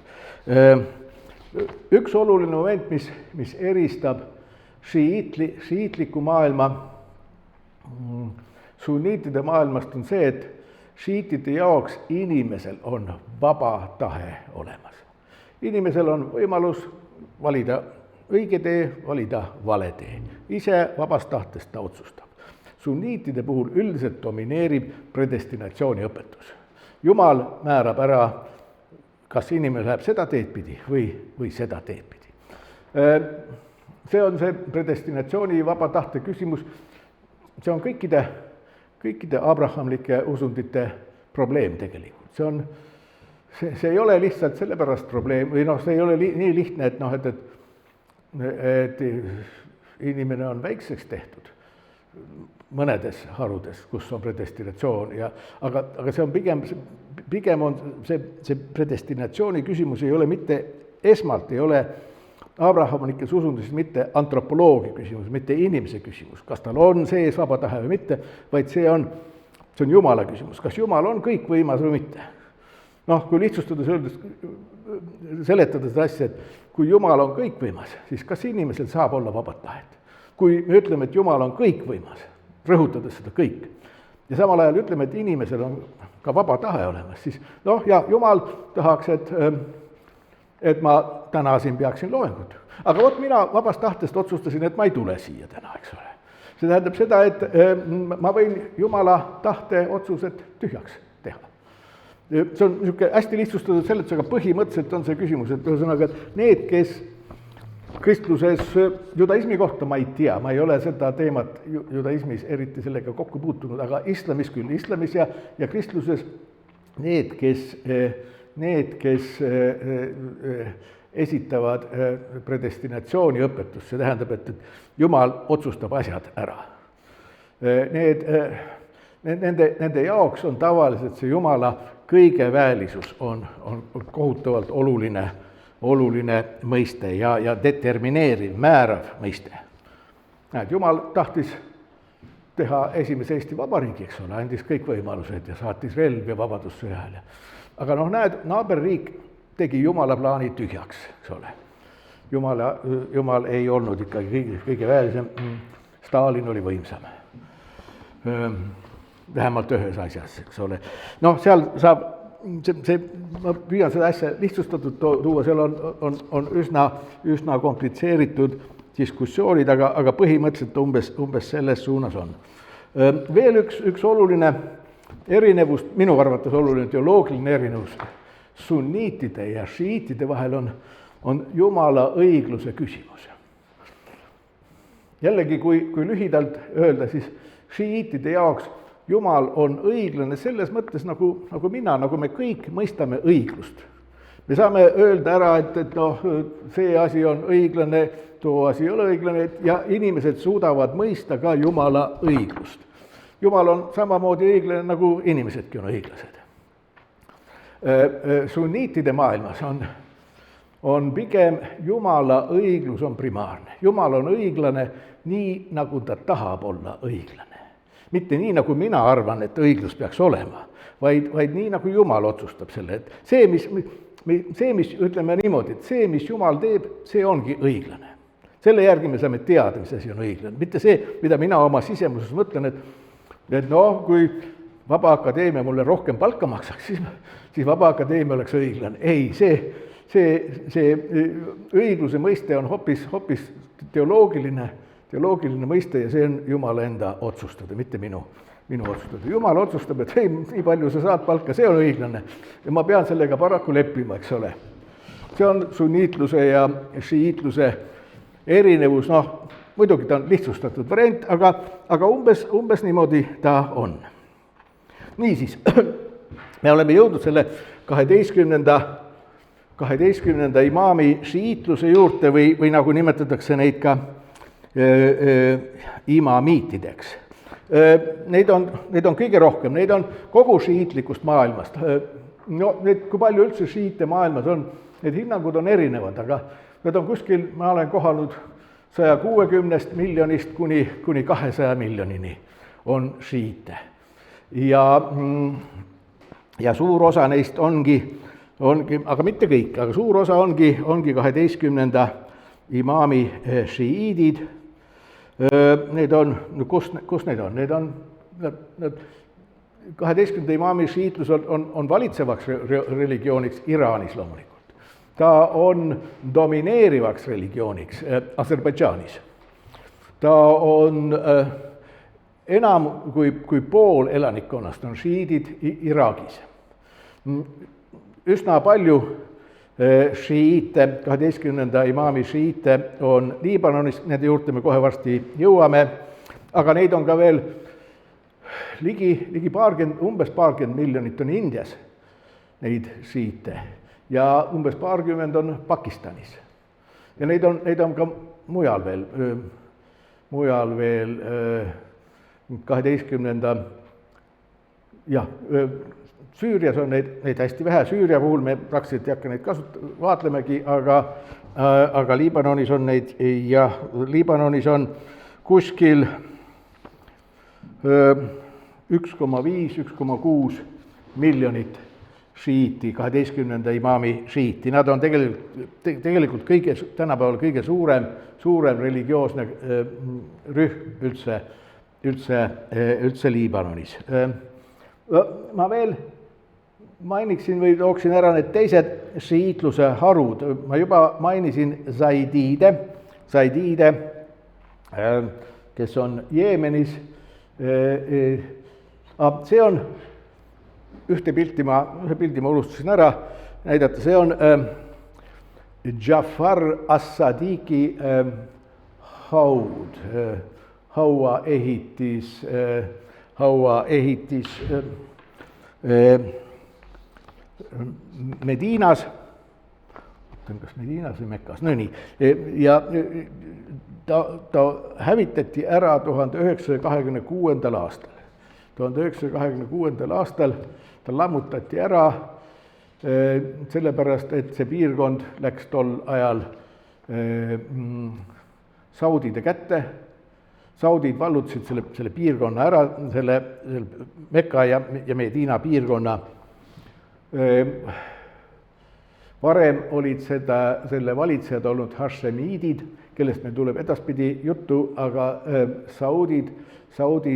Üks oluline moment, mis eristab šiiitliku maailma sunniitide maailmast, on see, et šiitide jaoks inimesel on vaba tahe olemas. Inimesel on võimalus valida õige tee, valida vale tee. Ise vabast tahtest ta otsustab. Sunniitide puhul üldiselt domineerib predestinatsiooni õpetus. Jumal määrab ära, kas inimene läheb seda teed pidi või seda teed pidi. See on see predestinatsiooni vaba tahte küsimus. See on kõikide kõikide abrahamlike usundite probleem tegelikult. See ei ole lihtsalt sellepärast probleem või see ei ole nii lihtne, et inimene on väikseks tehtud mõnedes harudes, kus on predestinatsioon aga see on pigem on see predestinatsiooni küsimus ei ole mitte esmalt, ei ole abrahamlikes usundustes mitte antropoloogia küsimus, mitte inimese küsimus, kas tal on sees vaba tahe või mitte, vaid see on Jumala küsimus, kas Jumal on kõikvõimas või mitte. Kui lihtsustades öeldes, seletada seda asja, et kui Jumal on kõikvõimas, siis kas inimesel saab olla vabad tahet? Kui me ütleme, et Jumal on kõikvõimas, rõhutades seda kõik, ja samal ajal ütleme, et inimesel on ka vaba tahe olemas, siis Jumal tahaks, et ma täna siin peaksin loengut. Aga mina vabast tahtest otsustasin, et ma ei tule siia täna, eks ole. See tähendab seda, et ma võin Jumala tahte otsused tühjaks teha. See on niisugune hästi lihtsustatud seletusega, põhimõtteliselt on see küsimus, et ühesõnaga, et need, kes kristluses, judaismi kohta ma ei tea, ma ei ole seda teemat judaismis eriti sellega kokku puutunud, aga islamis küll, islamis ja kristluses need, kes esitavad predestinatsiooni õpetust, see tähendab, et Jumal otsustab asjad ära. Nende jaoks on tavaliselt see Jumala kõigeväelisus on kohutavalt oluline mõiste ja determineeriv, määrav mõiste. Jumal tahtis teha esimese Eesti Vabariigi, eks ole, andis kõik võimalused ja saatis relv ja vabadussõjale. Aga naaberriik tegi Jumala plaani tühjaks, eks ole. Jumal ei olnud ikkagi kõige väelisem, Stalin oli võimsam. Vähemalt ühes asjas, eks ole. Seal saab, ma püüan seda asja lihtsustatud tuua, seal on üsna komplitseeritud diskussioonid, aga põhimõtteliselt umbes selles suunas on. Veel üks oluline erinevus, minu arvates oluline teoloogiline erinevus sunniitide ja šiitide vahel on Jumala õigluse küsimus. Jällegi, kui lühidalt öelda, siis šiitide jaoks Jumal on õiglane selles mõttes, nagu mina, nagu me kõik mõistame õiglust. Me saame öelda ära, et see asi on õiglane, too asi ei ole õiglane ja inimesed suudavad mõista ka Jumala õiglust. Jumal on samamoodi õiglane, nagu inimesedki on õiglased. Sunniitide maailmas on pigem Jumala õiglus on primaarne. Jumal on õiglane nii, nagu ta tahab olla õiglane. Mitte nii, nagu mina arvan, et õiglus peaks olema, vaid nii, nagu Jumal otsustab selle. Et see, mis ütleme niimoodi, et see, mis Jumal teeb, see ongi õiglane. Selle järgi me saame teada, mis asi on õiglane. Mitte see, mida mina oma sisemuses mõtlen, et kui Vaba Akadeemia mulle rohkem palka maksaks, siis Vaba Akadeemia oleks õiglane. Ei, see õigluse mõiste on hoopis teoloogiline mõiste ja see on Jumala enda otsustada, mitte minu otsustada. Jumal otsustab, et nii palju sa saad palka, see on õiglane ja ma pean sellega paraku leppima, eks ole. See on sunniitluse ja šiiitluse erinevus, muidugi ta on lihtsustatud variant, aga umbes niimoodi ta on. Niisiis, me oleme jõudnud selle 12. imaami šiiitluse juurde või nagu nimetatakse neid ka imamiitideks. Neid on kõige rohkem, neid on kogu šiiitlikust maailmast. Kui palju üldse šiite maailmas on, need hinnangud on erinevad, aga need on kuskil, ma olen kohanud 160 miljonist kuni 200 miljonini on šiite. Ja suur osa neist ongi, aga mitte kõik, aga suur osa ongi 12. imaami šiiidid. Need on, kus need on? Need on, 12. imaami šiiitlus on valitsevaks religiooniks Iraanis loomulikult. Ta on domineerivaks religiooniks Aserbaidžaanis. Ta on enam kui pool elanikkonnast on šiiidid Iraagis. Üsna palju šiiite, 12. imaami šiiite on Liibanonis, nende juurde me kohe varsti jõuame, aga neid on ka veel umbes paarkümmend miljonit on Indias neid šiite ja umbes paarkümmend on Pakistanis. Ja neid on ka mujal veel 12. Süürias on neid hästi vähe, Süüria puhul me praktiliselt ei hakka neid vaatlemegi, aga Liibanonis on neid ja Liibanonis on kuskil 1,5–1,6 miljonit šiiti, 12. imaami šiiti. Nad on tegelikult tänapäeval kõige suurem religioosne rühm üldse Liibanonis. Ma veel mainiksin või tooksin ära need teised šiitluse harud. Ma juba mainisin zaidiide, kes on Jeemenis. See on, ühe pildi ma unustasin ära näidata, see on Jafar as-Sadiqi haud, hauaehitis Medinas, kas Medinas või Mekas, no nii, ja ta hävitati ära 1926. aastal. 1926. aastal ta lammutati ära sellepärast, et see piirkond läks tol ajal saudide kätte. Saudid vallutasid selle piirkonna ära, selle Mekka ja Medina piirkonna. Varem olid selle valitsejad olnud hašemiidid, kellest meil tuleb edaspidi juttu, aga Saudi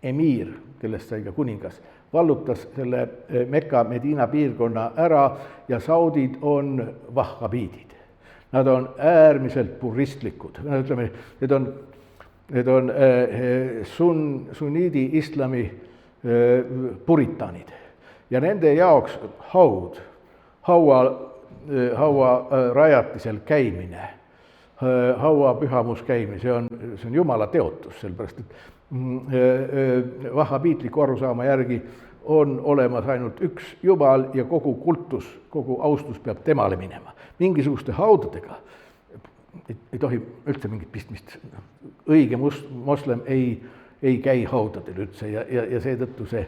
emiir, kellest sai ka kuningas, vallutas selle Mekka Medina piirkonna ära ja saudid on vahhabiidid. Nad on äärmiselt puristlikud, ütleme, need on sunniidi islami puritaanid ja nende jaoks haua rajatisel käimine, haua pühamus käimine, see on jumala teotus, sellepärast et vahhabiitliku arusaama järgi on olemas ainult üks jumal ja kogu kultus, kogu austus peab temale minema. Mingisuguste haudadega ei tohi üldse mingit pistmist. Õige moslem ei käi haudadel üldse ja seetõttu see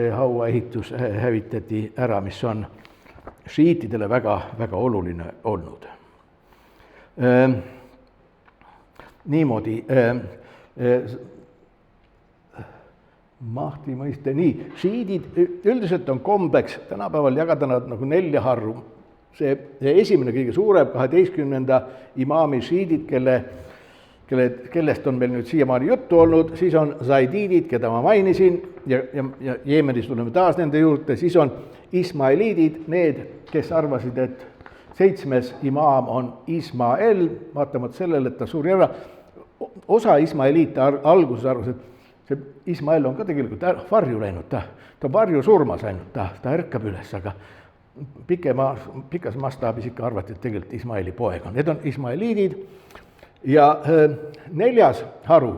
hauaehitus hävitati ära, mis on šiitidele väga, väga oluline olnud. Niimoodi mahti mõiste, nii, šiidid üldiselt on kombeks tänapäeval jagada nad nagu 4 harru. See esimene kõige suurem 12. imaami šiidid, kellest on meil nüüd siiamaani juttu olnud, siis on zaidiidid, keda ma mainisin ja Jeemenis tuleme taas nende juurde, siis on ismailiidid, need, kes arvasid, et 7. imaam on Ismael, vaatamata sellele, et ta suri ära. Osa ismailiite alguses arvas, et see Ismael on ka tegelikult varju läinud, ta varju surmas läinud, ta ärkab üles, aga pikas mastaabis ikka arvati, et tegelikult Ismaeli poeg on. Need on ismailiidid ja 4. haru,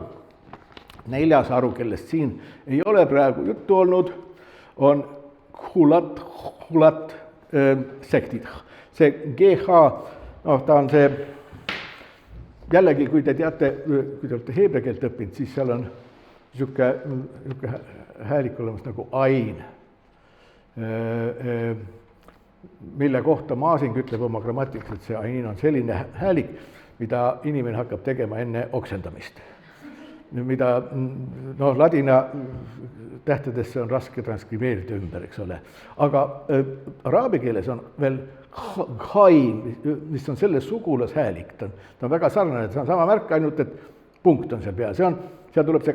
kellest siin ei ole praegu juttu olnud, on hulat sektid. See GH, ta on see, jällegi, kui te teate, kui te olete heebrea keelt õppinud, siis seal on niisugune häälik olemas nagu ain, mille kohta Maasing ütleb oma grammatikas, et see ain on selline häälik, mida inimene hakkab tegema enne oksendamist. Mida ladina tähtedesse on raske transkribeerida ümber, eks ole. Aga araabi keeles on veel hain, mis on selle sugulashäälik. Ta on väga sarnane, see on sama märk, ainult et punkt on seal peal. Seal tuleb see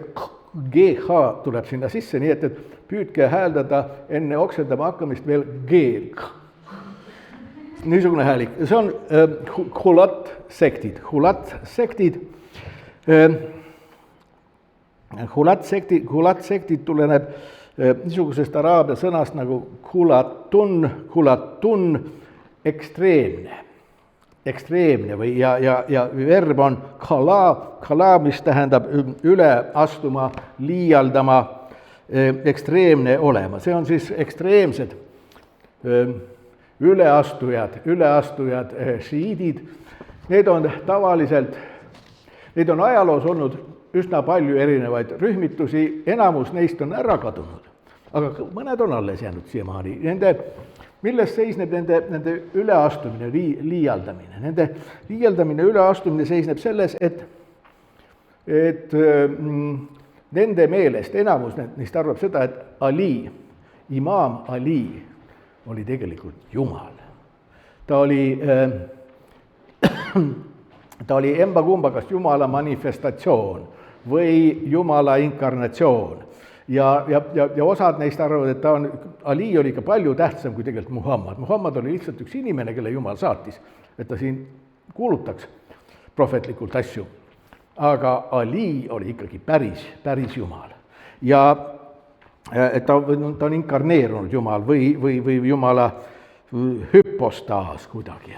GH tuleb sinna sisse, nii et püüdke hääldada enne oksendama hakkamist veel G. Niisugune häälik. See on hulat sektid. Hulat sektid tuleneb niisugusest araabia sõnast nagu hulatun, ekstreemne. ekstreemne või ja verb on kala, mis tähendab üle astuma, liialdama, ekstreemne olema. See on siis ekstreemsed üleastujad, šiidid. Need on ajaloos olnud üsna palju erinevaid rühmitusi, enamus neist on ära kadunud, aga mõned on alles jäänud siiamaani. Milles seisneb nende üleastumine, liialdamine? Nende liialdamine, üleastumine seisneb selles, et nende meelest, enamus neist arvab seda, et Ali, imaam Ali oli tegelikult Jumal. Ta oli emba-kumba kas Jumala manifestatsioon või Jumala inkarnatsioon. Ja osad neist arvavad, et Ali oli ikka palju tähtsam kui tegelikult Muhammad. Muhammad oli lihtsalt üks inimene, kelle Jumal saatis, et ta siin kuulutaks prohvetlikult asju. Aga Ali oli ikkagi päris Jumal. Ja ta on inkarneerunud Jumal või Jumala hüpostaas kuidagi.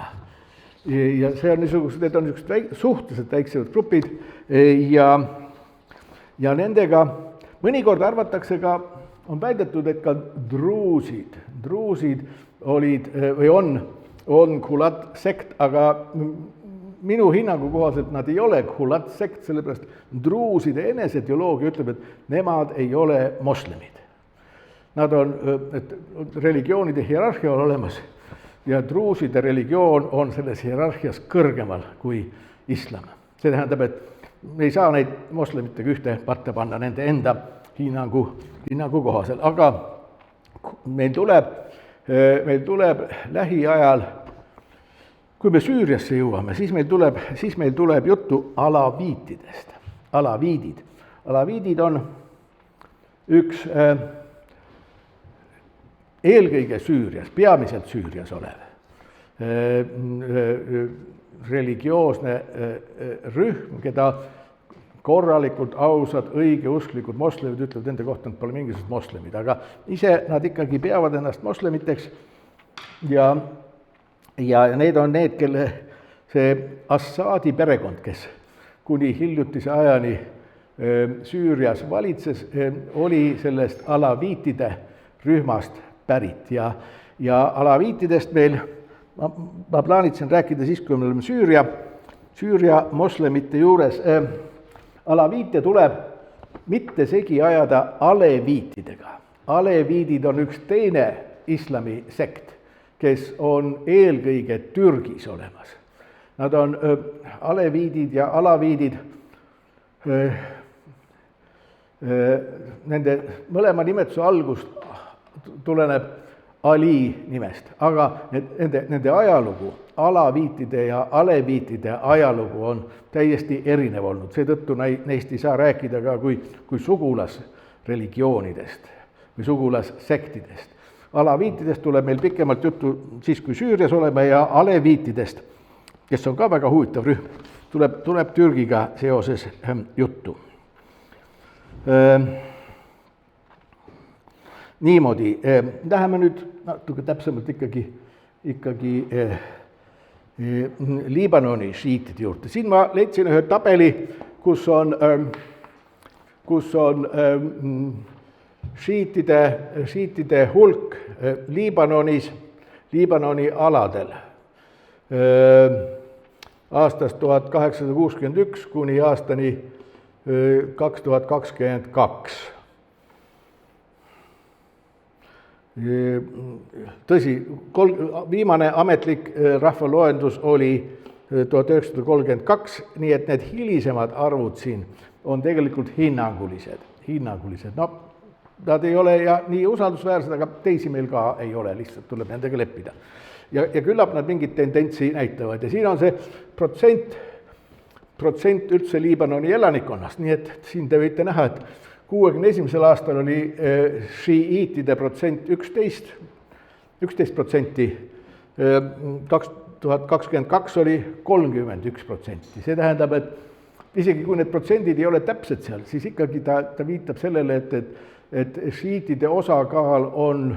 Ja see on need on suhteliselt väiksemad grupid ja nendega mõnikord arvatakse ka, on väidetud, et ka druusid olid või on Khulat sekt, aga minu hinnangu kohaselt nad ei ole Khulat sekt, sellepärast druuside eneseteoloogia ütleb, et nemad ei ole moslemid. Nad on, religioonide hierarhia on olemas ja druuside religioon on selles hierarhias kõrgemal kui islam. See tähendab, et me ei saa neid moslemitega ühte patta panna nende enda hinnangu kohaselt, aga meil tuleb lähiajal, kui me Süüriasse jõuame, siis meil tuleb juttu alaviitidest. Alaviidid on üks eelkõige Süürias, peamiselt Süürias olev religioosne rühm, keda korralikult ausad, õigeusklikud moslemid ütlevad enda kohta, nad pole mingisugused moslemid, aga ise nad ikkagi peavad ennast moslemiteks ja need on need, kelle see Assaadi perekond, kes kuni hiljutise ajani Süürias valitses, oli sellest alaviitide rühmast pärit ja alaviitidest meil ma plaanitsen rääkida siis, kui me oleme Süüria moslemite juures. Alaviite tuleb mitte segi ajada aleviitidega. Aleviidid on üks teine islami sekt, kes on eelkõige Türgis olemas. Nad on aleviidid ja alaviidid, nende mõlema nimetuse algust tuleneb Ali nimest, aga nende ajalugu, alaviitide ja aleviitide ajalugu on täiesti erinev olnud. Seetõttu neist ei saa rääkida ka kui sugulasreligioonidest või sugulassektidest. Alaviitidest tuleb meil pikemalt juttu siis, kui Süürias oleme, ja aleviitidest, kes on ka väga huvitav rühm, tuleb Türgiga seoses juttu. Niimoodi, läheme nüüd natuke täpsemalt ikkagi Liibanoni šiitide juurde. Siin ma leidsin ühe tabeli, kus on šiitide hulk Liibanoni aladel aastast 1861 kuni aastani 2022. Tõsi, viimane ametlik rahvaloendus oli 1932, nii et need hilisemad arvud siin on tegelikult hinnangulised. No, nad ei ole ja nii usaldusväärsed, aga teisi meil ka ei ole, lihtsalt tuleb nendega leppida. Ja küllap nad mingit tendentsi näitavad ja siin on see protsent üldse Liibanoni elanikkonnast, nii et siin te võite näha, et 61. aastal oli šiiitide protsent 11%, 2022 oli 31%. See tähendab, et isegi kui need protsendid ei ole täpsed seal, siis ikkagi ta viitab sellele, et šiitide osakaal on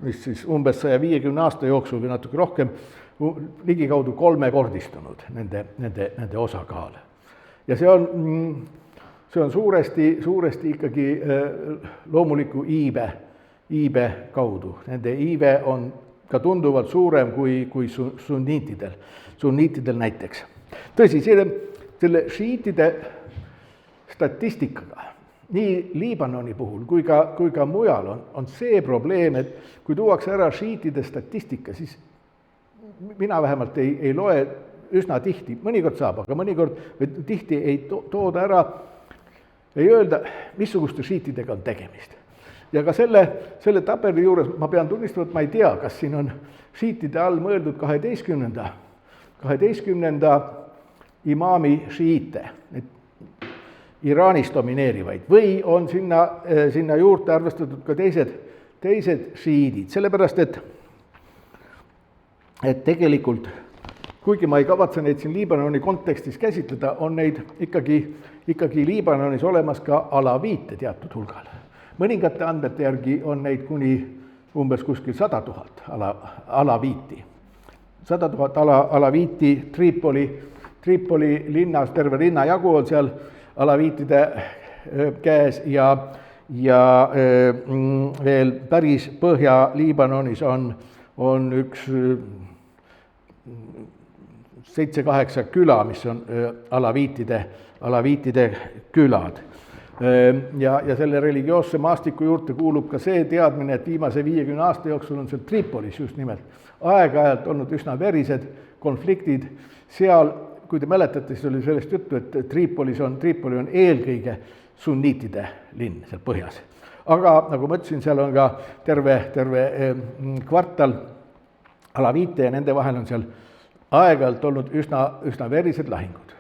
mis siis umbes 150 aasta jooksul või natuke rohkem ligikaudu kolmekordistunud nende osakaal. Ja see on suuresti ikkagi loomuliku iibe kaudu. Nende iive on ka tunduvalt suurem kui sunniitidel näiteks. Tõsi, selle šiitide statistikaga, nii Liibanoni puhul kui ka mujal on see probleem, et kui tuuakse ära šiitide statistika, siis mina vähemalt ei loe üsna tihti, mõnikord saab, aga mõnikord tihti ei tooda ära, ei öelda, missuguste šiitidega on tegemist. Ja ka selle tabeli juures ma pean tunnistama, et ma ei tea, kas siin on šiitide all mõeldud 12. imaami šiite, Iraanis domineerivaid, või on sinna juurde arvestatud ka teised šiidid, sellepärast et tegelikult, kuigi ma ei kavatse neid siin Liibanoni kontekstis käsitleda, on neid ikkagi Liibanonis olemas ka alaviite teatud hulgal. Mõningate andmete järgi on neid kuni umbes kuskil 100 000 alaviiti. 100 000 alaviiti Tripoli linnas, terve linna jagu on seal alaviitide käes ja veel päris Põhja-Liibanonis on üks 7-8 küla, mis on alaviitide külad. Ja selle religioosse maastiku juurde kuulub ka see teadmine, et viimase 50 aasta jooksul on seal Tripolis just nimelt aeg-ajalt olnud üsna verised konfliktid. Seal, kui te mäletate, siis oli sellest juttu, et Tripoli on eelkõige sunniitide linn seal põhjas. Aga nagu ma ütlesin, seal on ka terve kvartal alaviite ja nende vahel on seal aeg-ajalt olnud üsna verised lahingud.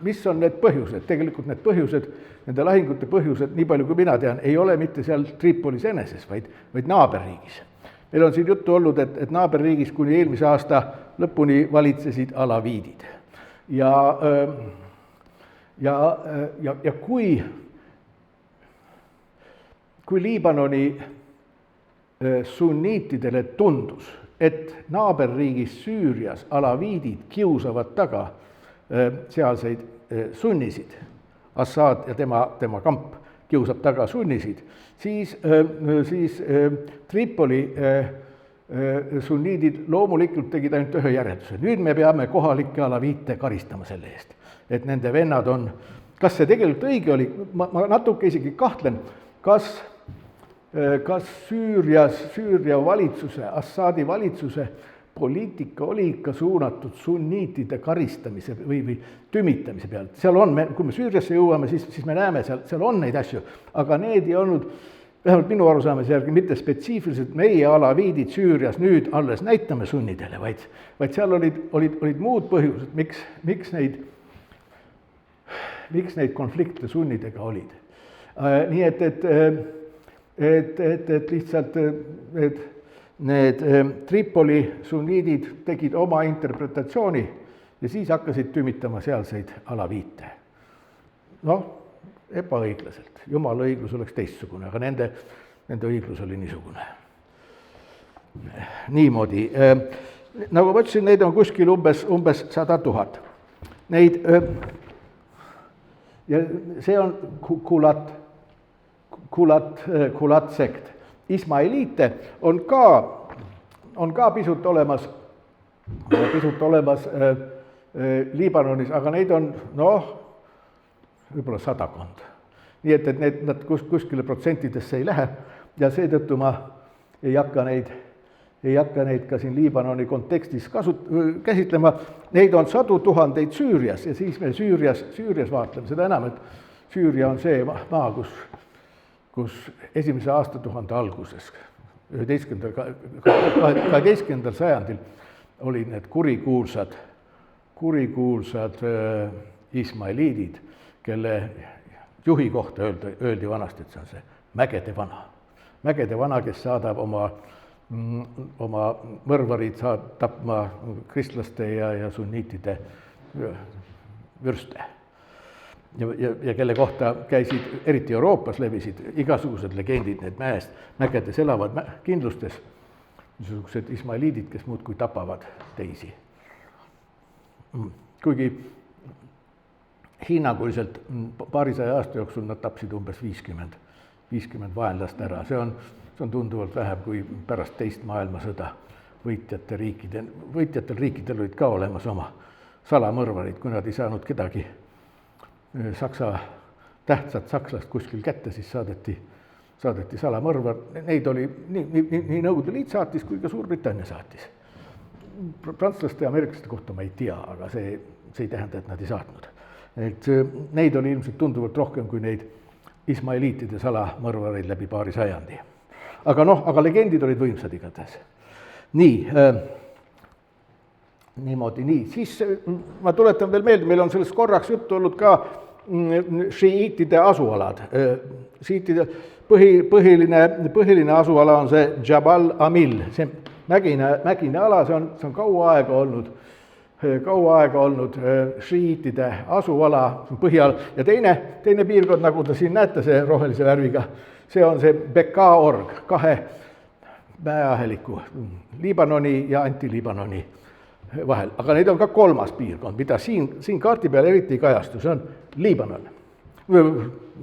Mis on need põhjused? Tegelikult need põhjused, nende lahingute põhjused, nii palju kui mina tean, ei ole mitte seal Tripolis eneses, vaid naaberriigis. Meil on siin juttu olnud, et naaberriigis kuni eelmise aasta lõpuni valitsesid alaviidid. Ja kui Liibanoni sunniitidele tundus, et naaberriigis Süürias alaviidid kiusavad taga sealseid sunnisid, Assad ja tema kamp kiusab taga sunnisid, siis Tripoli sunniidid loomulikult tegid ainult ühe järelduse. Nüüd me peame kohalikke alaviite karistama selle eest, et nende vennad on, kas see tegelikult õige oli, ma natuke isegi kahtlen, kas Süüria valitsuse, Assadi valitsuse poliitika oli ikka suunatud sunniitide karistamise või tümitamise pealt. Seal on, kui me Süüriasse jõuame, siis me näeme, seal on neid asju, aga need ei olnud, vähemalt minu arusaamise järgi, mitte spetsiifiliselt meie alaviidid Süürias nüüd alles näitame sunnidele, vaid seal olid muud põhjused, miks neid konflikte sunnidega olid. Nii et lihtsalt need Tripoli sunniidid tegid oma interpretatsiooni ja siis hakkasid tümitama sealseid alaviite. Ebaõiglaselt. Jumala õiglus oleks teistsugune, aga nende õiglus oli niisugune. Niimoodi. Nagu ma ütlesin, neid on kuskil umbes 100 000. Neid, ja see on Kulat sekt. Ismailiite on ka pisut olemas Liibanonis, aga neid on võib-olla 100. Nii et nad kuskile protsentidesse ei lähe ja seetõttu ma ei hakka neid ka siin Liibanoni kontekstis käsitlema. Neid on 100 000 Süürias ja siis me Süürias vaatleme seda enam, et Süüria on see maa, kus esimese aastatuhande alguses, 12. sajandil olid need kurikuulsad ismailiidid, kelle juhi kohta öeldi vanasti, et see on see mägede vana. Mägede vana, kes saadab oma mõrvarid tapma kristlaste ja sunniitide vürste. ja kelle kohta käisid, eriti Euroopas levisid igasugused legendid, need mägedes elavad kindlustes, niisugused ismailiidid, kes muudkui tapavad teisi. Kuigi hinnanguliselt paarisaja aasta jooksul nad tapsid umbes 50 vaenlast ära, see on tunduvalt vähem kui pärast teist maailmasõda. Võitjatel riikidel olid ka olemas oma salamõrvarid, kui nad ei saanud kedagi tähtsat sakslast kuskil kätte, siis saadeti salamõrvar. Neid oli nii Nõukogude Liit saatis kui ka Suurbritannia saatis. Prantslaste ja ameeriklaste kohta ma ei tea, aga see ei tähenda, et nad ei saatnud. Et neid oli ilmselt tunduvalt rohkem kui neid ismailiitide salamõrvareid läbi paari sajandi. Aga legendid olid võimsad igatahes. Niimoodi. Siis ma tuletan veel meelde, meil on sellest korraks juttu olnud ka šiiitide asualad. Šiiitide põhiline asuala on see Jabal Amil, see mägine ala, see on kaua aega olnud šiiitide asuala põhjal. Ja teine piirkond, nagu te siin näete, see rohelise värviga, see on see Bekaa org, 2 mäeaheliku, Liibanoni ja Anti-Liibanoni vahel. Aga neid on ka 3. piirkond, mida siin kaardi peal eriti ei kajastu, see on Liibanon,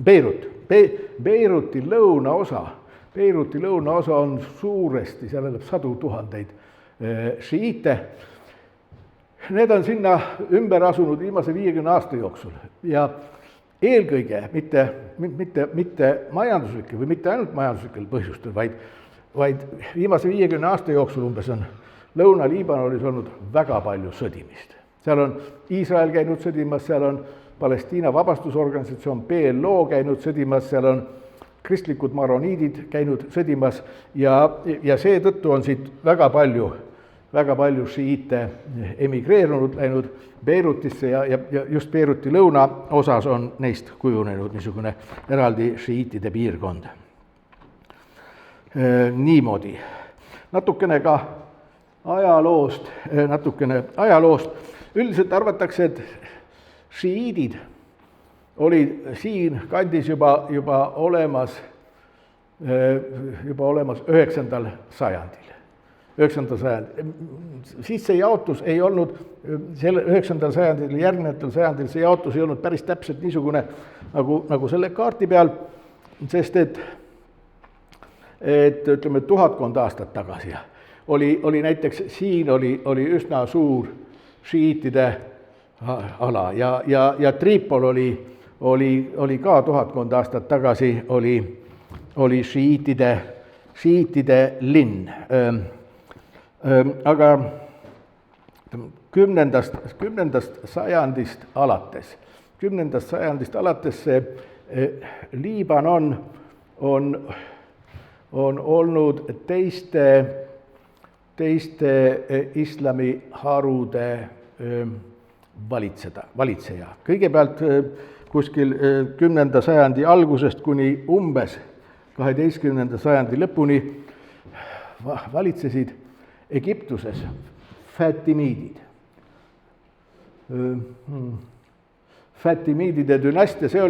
Beirut. Beiruti lõunaosa on suuresti, seal elab sadu tuhandeid šiiite. Need on sinna ümber asunud viimase 50 aasta jooksul ja eelkõige mitte majanduslikel või mitte ainult majanduslikel põhjustel, vaid viimase 50 aasta jooksul umbes on Lõuna-Liibanonis olnud väga palju sõdimist. Seal on Iisrael käinud sõdimas, seal on Palestiina vabastusorganisatsioon PLO käinud sõdimas, seal on kristlikud maroniidid käinud sõdimas ja seetõttu on siit väga palju šiiite emigreerunud, läinud Beirutisse ja just Beiruti lõunaosas on neist kujunenud niisugune eraldi šiiitide piirkond. Niimoodi. Natukene ka ajaloost. Üldiselt arvatakse, et šiiidid olid siin kandis juba olemas 9. sajandil. 9. sajandil. Siis see jaotus ei olnud, 9. sajandil ja järgnevatel sajandil see jaotus ei olnud päris täpselt niisugune nagu selle kaardi peal, sest et ütleme 1000 aastat tagasi oli näiteks siin oli üsna suur šiiitide ala ja Tripol oli ka 1000 aastat tagasi oli šiiitide linn. Aga 10. sajandist alates see Liibanon on olnud teiste islamiharude valitseja. Kõigepealt kuskil 10. sajandi algusest kuni umbes 12. sajandi lõpuni valitsesid Egiptuses Fatimiidid. Fatimiidide dünastia, see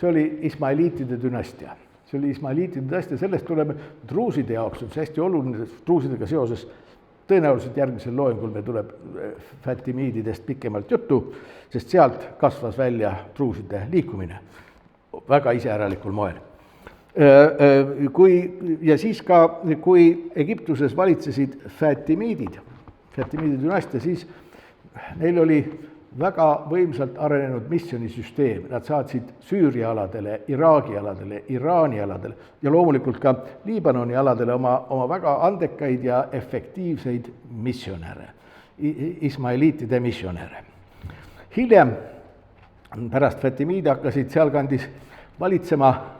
oli ismailiitide dünastia. See oli ismailiitide dünastia, sellest tuleme druuside jaoks, see hästi oluline, druusidega seoses tõenäoliselt järgmisel loengul me tuleb Fatimiididest pikemalt juttu, sest sealt kasvas välja druuside liikumine väga iseäralikul moel. Ja siis ka, kui Egiptuses valitsesid Fatimiidide dünastia, siis neil oli väga võimsalt arenenud missionisüsteem. Nad saatsid Süüria aladele, Iraagi aladele, Iraani aladele ja loomulikult ka Liibanoni aladele oma väga andekaid ja efektiivseid missionäre, ismailiitide missionäre. Hiljem, pärast Fatimiide hakkasid sealkandis valitsema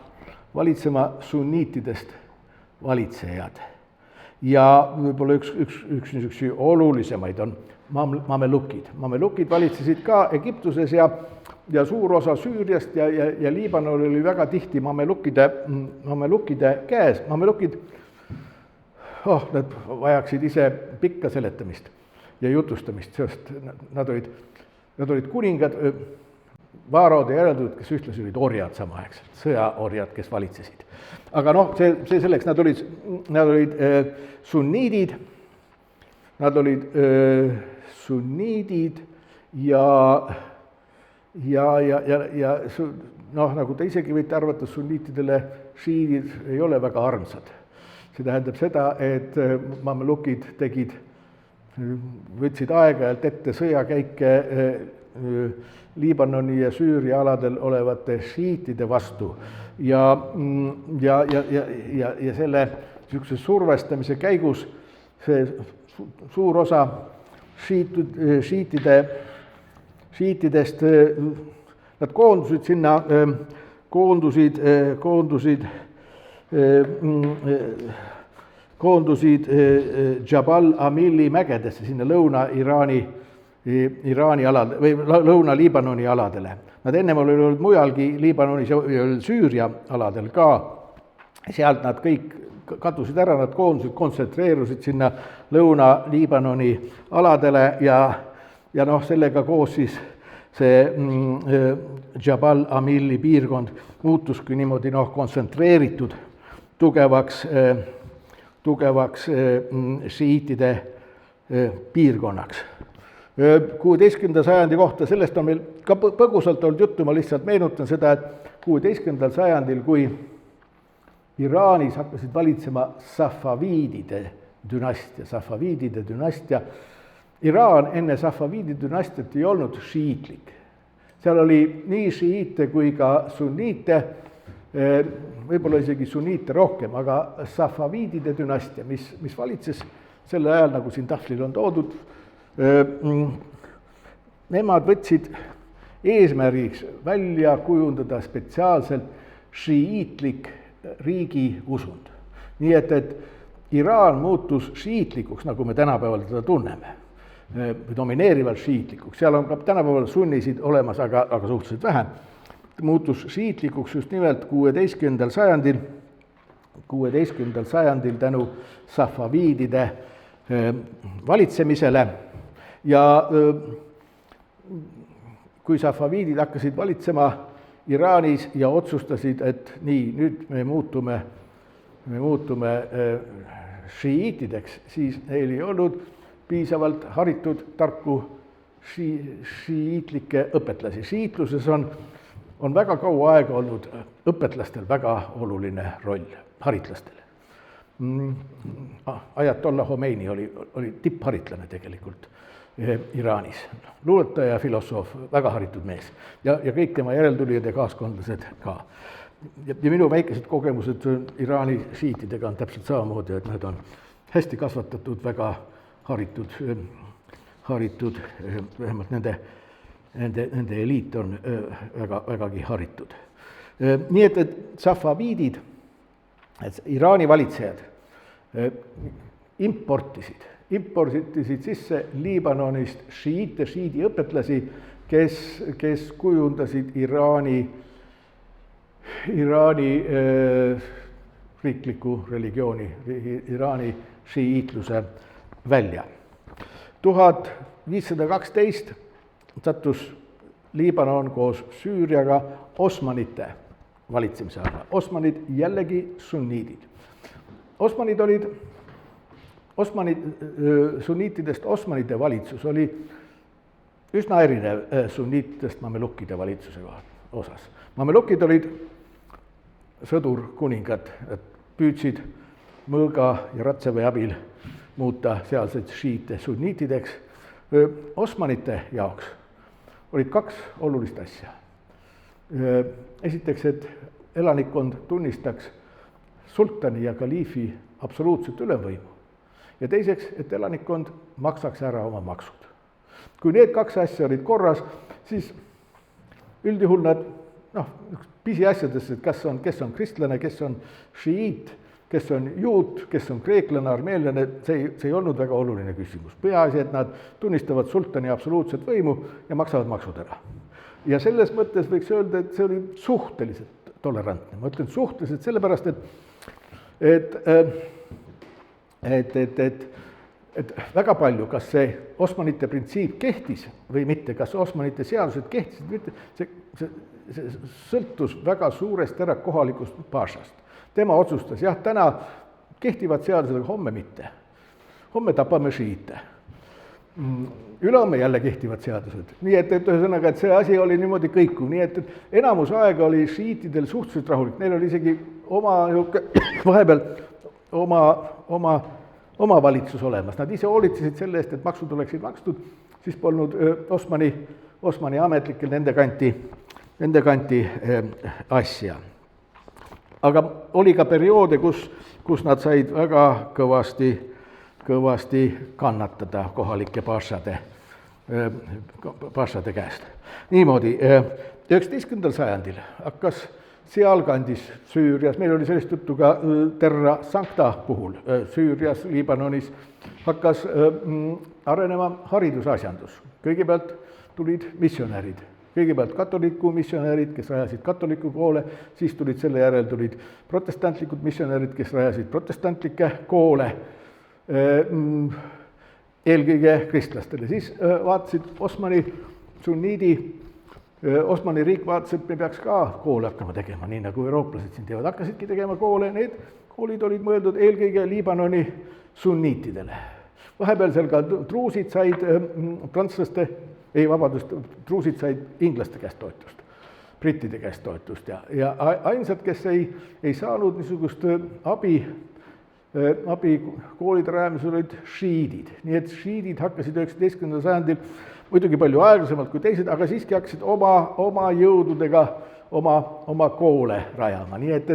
sunniitidest valitsejad. Ja võib-olla üks niisuguse olulisemaid on mamelukid. Mamelukid valitsesid ka Egiptuses ja suur osa Süüriast ja Liibanon oli väga tihti mamelukide käes. Mamelukid, nad vajaksid ise pikka seletamist ja jutustamist, sest nad olid kuningad, vaarod ja järeltujad, kes ühtlasi olid orjad samaaegselt, sõjaorjad, kes valitsesid. Aga noh, see selleks, nad olid sunniidid, ja noh, nagu te isegi võite arvata, sunniitidele šiidid ei ole väga armsad. See tähendab seda, et mamelukid võtsid aeg-ajalt ette sõjakäike Liibanoni ja Süüria aladel olevate šiitide vastu ja selle niisuguse survestamise käigus see suur osa šiitidest, nad koondusid sinna, koondusid Jabal Amili mägedesse, sinna Lõuna-Iraani aladele või Lõuna-Liibanoni aladele. Nad ennem olid mujalgi Liibanonis ja Süüria aladel ka. Sealt nad kõik kadusid ära, nad koondusid, kontsentreerusid sinna Lõuna-Liibanoni aladele ja noh, sellega koos siis see Jabal Amili piirkond muutuski niimoodi kontsentreeritud tugevaks šiitide piirkonnaks. 16. sajandi kohta, sellest on meil ka põgusalt olnud juttu, ma lihtsalt meenutan seda, et 16. sajandil, kui Iraanis hakkasid valitsema Safaviidide dünastia, Iraan enne Safaviidi dünastiat ei olnud šiitlik. Seal oli nii šiite kui ka sunniite, võib-olla isegi sunniite rohkem, aga Safaviidide dünastia, mis valitses sel ajal, nagu siin tahvlil on toodud, nemad võtsid eesmärgiks välja kujundada spetsiaalselt šiitlik riigi usund. Nii et Iraan muutus šiitlikuks, nagu me tänapäeval teda tunneme, domineerivalt šiitlikuks. Seal on ka tänapäeval sunnisid olemas, aga suhteliselt vähe. Muutus šiitlikuks just nimelt 16. sajandil tänu Safaviidide valitsemisele. Ja kui Safaviidid hakkasid valitsema Iraanis ja otsustasid, et nii, nüüd me muutume šiiitideks, siis neil ei olnud piisavalt haritud, tarku šiitlikke õpetlasi. Šiitluses on väga kaua aega olnud õpetlastel väga oluline roll, haritlastele. Ajatollah Khomeini oli tippharitlane tegelikult Iraanis. Luuletaja ja filosoof, väga haritud mees ja kõik tema järeltulijad ja kaaskondlased ka. Ja minu väikesed kogemused Iraani šiitidega on täpselt samamoodi, et nad on hästi kasvatatud, väga haritud, vähemalt nende eliit on vägagi haritud. Nii et Safaviidid, Iraani valitsejad, importisid sisse Liibanonist šiidiõpetlasi, kes kujundasid Iraani riikliku religiooni, Iraani šiiitluse välja. 1512 sattus Liibanon koos Süüriaga osmanite valitsemise alla. Osmanid jällegi sunniidid. Sunniitidest osmanide valitsus oli üsna erinev sunniitidest mamelukkide valitsuse osas. Mamelukid olid sõdurkuningad, püüdsid mõõga ja ratsaväe abil muuta sealseid šiite sunniitideks. Osmanite jaoks olid kaks olulist asja. Esiteks, et elanikkond tunnistaks sultani ja kaliifi absoluutset ülemvõimu. Ja teiseks, et elanikkond maksaks ära oma maksud. Kui need kaks asja olid korras, siis üldjuhul nad pisiasjadesse, et kes on kristlane, kes on šiiit, kes on juut, kes on kreeklane, armeelane, see ei olnud väga oluline küsimus. Peaasi, et nad tunnistavad sultani absoluutset võimu ja maksavad maksud ära. Ja selles mõttes võiks öelda, et see oli suhteliselt tolerantne. Ma ütlen suhteliselt sellepärast, et et väga palju, kas see Osmanite printsiip kehtis või mitte, kas Osmanite seadused kehtisid või mitte, see sõltus väga suurest ära kohalikust pašast. Tema otsustas, jah, täna kehtivad seadused, aga homme mitte. Homme tapame šiite. Ülehomme jälle kehtivad seadused. Nii et ühesõnaga, et see asi oli niimoodi kõikuv, nii et enamus aega oli šiitidel suhteliselt rahulik, neil oli isegi vahepeal oma valitsus olemas. Nad ise hoolitsesid selle eest, et maksud oleksid makstud, siis polnud Osmani ametlikel nende kanti asja. Aga oli ka perioode, kus nad said väga kõvasti kannatada kohalike pašade käest. Niimoodi, 19. sajandil hakkas sealkandis Süürias, meil oli sellist juttu ka Terra Sancta puhul, Süürias, Liibanonis hakkas arenema haridusasjandus. Kõigepealt tulid missionärid, kõigepealt katoliku missionärid, kes rajasid katoliku koole, siis selle järel tulid protestantlikud missionärid, kes rajasid protestantlikke koole, eelkõige kristlastele. Siis vaatasid Osmani riik vaatas, et me peaks ka koole hakkama tegema, nii nagu eurooplased siin teevad. Hakkasidki tegema koole, need koolid olid mõeldud eelkõige Liibanoni sunniitidele. Vahepeal seal ka truusid said truusid said inglaste käest toetust, brittide käest toetust ja ainsad, kes ei saanud niisugust abi koolide rajamisel olid šiidid. Nii et šiidid hakkasid 19. sajandil muidugi palju aeglasemalt kui teised, aga siiski hakkasid oma jõududega oma koole rajama. Nii et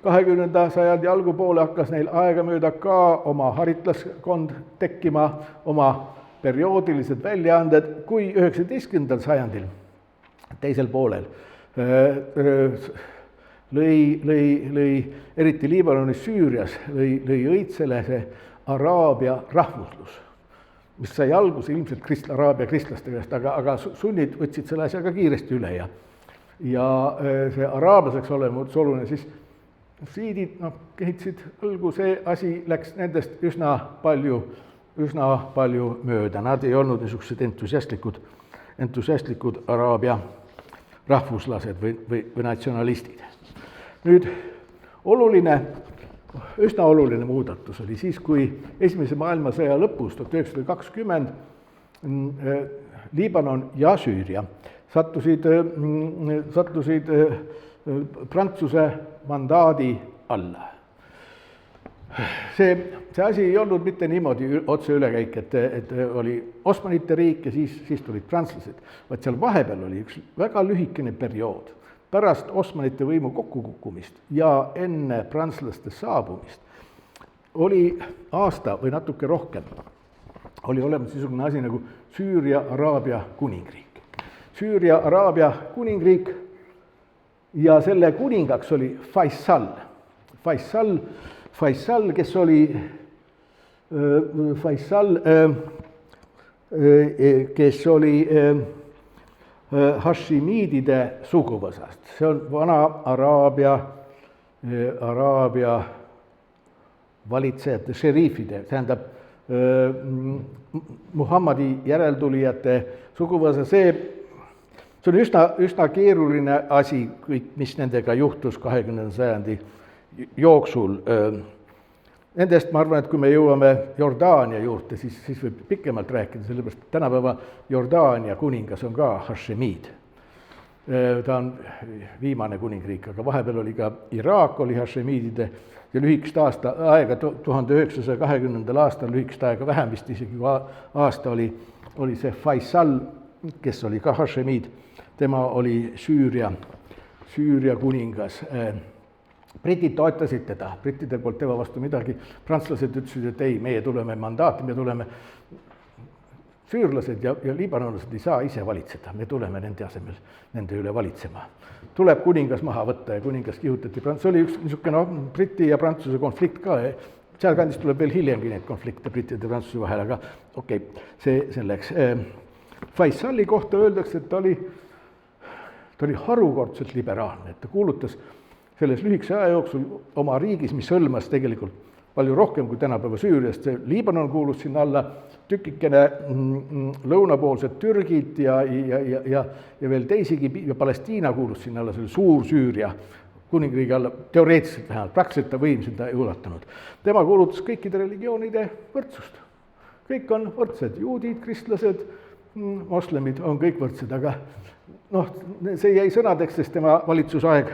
20. sajandi algupoole hakkas neil aegamööda ka oma haritlaskond tekkima, oma perioodilised väljaanded, kui 19. sajandil teisel poolel lõi eriti Liibanonis, Süürias, lõi õitsele see araabia rahvuslus, mis sai alguse ilmselt araabia kristlaste käest, aga sunnid võtsid selle asja ka kiiresti üle ja see araablaseks olemus oluline, siis šiidid kehitsid õlgu, see asi läks nendest üsna palju mööda, nad ei olnud niisugused entusiastlikud araabia rahvuslased või natsionalistid. Nüüd üsna oluline muudatus oli siis, kui Esimese maailmasõja lõpus, 1920, Liibanon ja Süüria sattusid Prantsuse mandaadi alla. See asi ei olnud mitte niimoodi otse ülekäik, et oli Osmanite riik ja siis tulid prantslased, vaid seal vahepeal oli üks väga lühikene periood. Pärast Osmanite võimu kokkukukkumist ja enne prantslaste saabumist oli aasta või natuke rohkem, oli olemas niisugune asi nagu Süüria-Araabia kuningriik. Süüria-Araabia kuningriik ja selle kuningaks oli Faisal, kes oli hašimiidide suguvõsast. See on vana Araabia valitsejate, šeriifide, tähendab Muhammadi järeltulijate suguvõsa. See on üsna keeruline asi, mis nendega juhtus 20. sajandi jooksul. Nendest ma arvan, et kui me jõuame Jordaania juurde, siis võib pikemalt rääkida, sellepärast tänapäeva Jordaania kuningas on ka hašemiid. Ta on viimane kuningriik, aga vahepeal oli ka Iraak oli hašemiidide ja lühikest aega, 1920. aastal lühikest aega vähem vist isegi aasta oli see Faisal, kes oli ka hašemiid, tema oli Süüria kuningas. Britid toetasid teda, brittidel poolt tema vastu midagi, prantslased ütlesid, et ei, meie tuleme mandaati, me tuleme, süürlased ja liibanonlased ei saa ise valitseda, me tuleme nende asemel nende üle valitsema. Tuleb kuningas maha võtta ja kuningas kihutati, see oli üks niisugune Briti ja Prantsuse konflikt ka, sealkandis tuleb veel hiljemgi neid konflikte Brittide ja Prantsuse vahel, aga okei, see selleks. Faisali kohta öeldakse, et ta oli harukordselt liberaalne, et ta kuulutas selles lühikese aja jooksul oma riigis, mis hõlmas tegelikult palju rohkem kui tänapäeva Süüriast, see Liibanon kuulus sinna alla, tükikene lõunapoolsed Türgid ja veel teisigi, ja Palestiina kuulus sinna alla, see Suur-Süüria kuningriigi alla, teoreetiliselt vähemalt, praktiliselt ta võim sinna ei ulatunud. Tema kuulutas kõikide religioonide võrdsust. Kõik on võrdsed, juudid, kristlased, moslemid on kõik võrdsed, aga noh, see jäi sõnadeks, sest tema valitsusaeg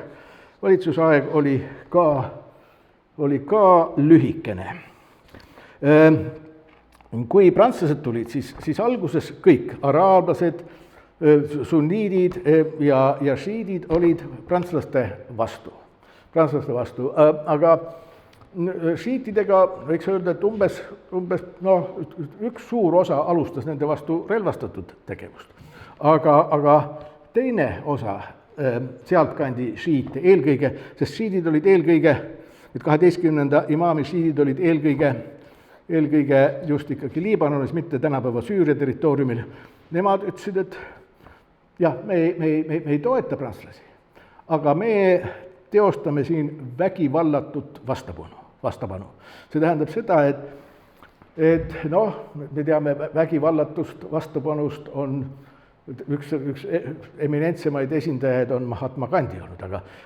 oli ka lühikene. Kui prantslased tulid, siis alguses kõik, araablased, sunniidid ja šiidid olid prantslaste vastu, aga šiitidega võiks öelda, et umbes üks suur osa alustas nende vastu relvastatud tegevust, aga teine osa sealtkandi šiite eelkõige, sest šiidid olid eelkõige, nüüd 12. imaami šiidid olid eelkõige just ikkagi Liibanonis, mitte tänapäeva Süüria territooriumil, nemad ütlesid, et jah, me ei toeta prantslasi, aga me teostame siin vägivallatut vastapanu. See tähendab seda, et me teame, vägivallatust vastapanust on üks eminentsemaid esindajaid on Mahatma Gandhi olnud,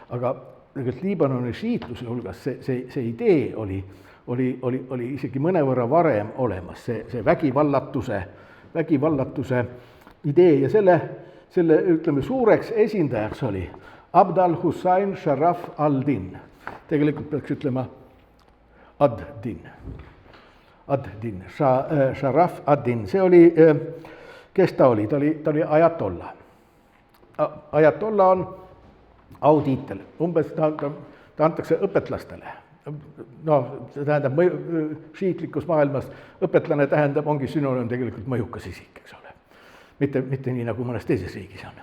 aga tegelikult Liibanoni šiitluse hulgas see idee oli isegi mõnevõrra varem olemas, see vägivallatuse idee ja selle ütleme suureks esindajaks oli Abdal Hussain Sharaf al-Din, tegelikult peaks ütlema ad-Din, Sharaf ad-Din, see oli, kes ta oli ajatolla. Ajatolla on autiitel, umbes ta antakse õpetlastele. See tähendab, šiitlikus maailmas õpetlane tähendab, ongi sünonüüm tegelikult mõjukas isik, eks ole. Mitte nii, nagu mõnes teises riigis on.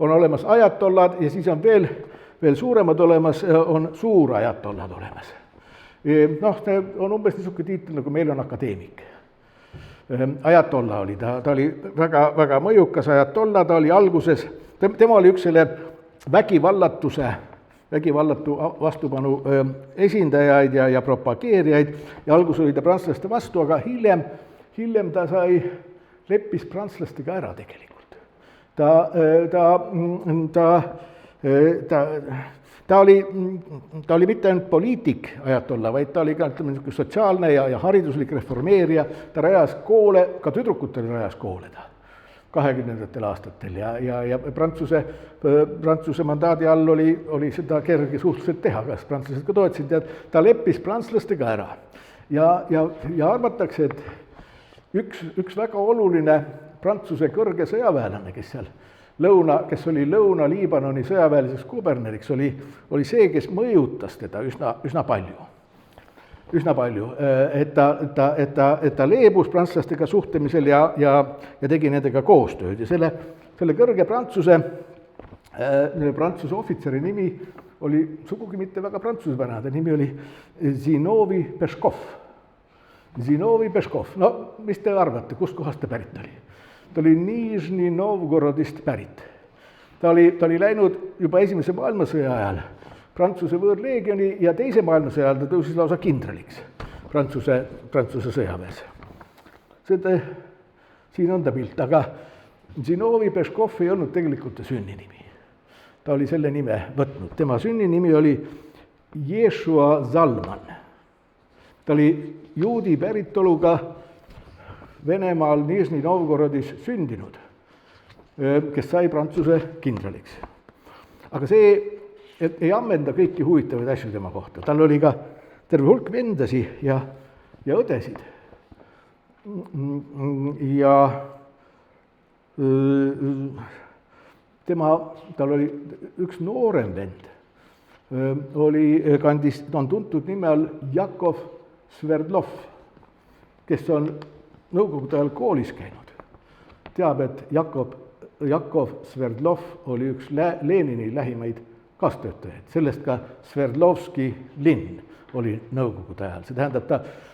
On olemas ajatollad ja siis on veel suuremad olemas, on suurajatollad olemas. See on umbes niisugune tiitel, nagu meil on akadeemik. Ajatolla oli, ta oli väga, väga mõjukas ajatolla, ta oli alguses, tema oli üks selle vägivallatu vastupanu esindajaid ja propageerijaid ja alguses oli ta prantslaste vastu, aga hiljem ta leppis prantslastega ära tegelikult. Ta oli mitte ainult poliitik ajatolla, vaid ta oli ka sotsiaalne ja hariduslik reformeerija, ta rajas koole, ka tüdrukutel rajas koole ta 20. aastatel ja Prantsuse mandaadi all oli seda kerge suhteliselt teha, kas prantslased ka toetasid ja ta leppis prantslastega ära ja arvatakse, et üks väga oluline Prantsuse kõrge sõjaväelane, kes oli Lõuna-Liibanoni sõjaväeliseks kuberneriks, oli see, kes mõjutas teda üsna palju, et ta leebus prantslastega suhtlemisel ja tegi nendega koostööd ja selle kõrge Prantsuse ohvitseri nimi oli sugugi mitte väga prantsusepärane, ta nimi oli Zinovi Peškov. No, mis te arvate, kust kohast ta pärit oli? Ta oli Nižni Novgorodist pärit. Ta oli läinud juba Esimese maailmasõja ajal Prantsuse võõrleegioni ja Teise maailmasõja ajal ta tõusis lausa kindraliks Prantsuse sõjaväes. Siin on ta pilt, aga Zinovi Peškov ei olnud tegelikult ta sünninimi. Ta oli selle nime võtnud. Tema sünninimi oli Ješua Zalman. Ta oli juudi päritoluga Venemaal Nižni Novgorodis sündinud, kes sai Prantsuse kindraliks. Aga see ei ammenda kõiki huvitavaid asju tema kohta. Tal oli ka terve hulk vendasi ja õdesid. Ja tal oli üks noorem vend, on tuntud nime all Jakov Sverdlov, kes on Nõukogude ajal koolis käinud. Teab, et Jakov Sverdlov oli üks Lenini lähimaid kaastöötajaid. Sellest ka Sverdlovski linn oli Nõukogude ajal. See tähendab,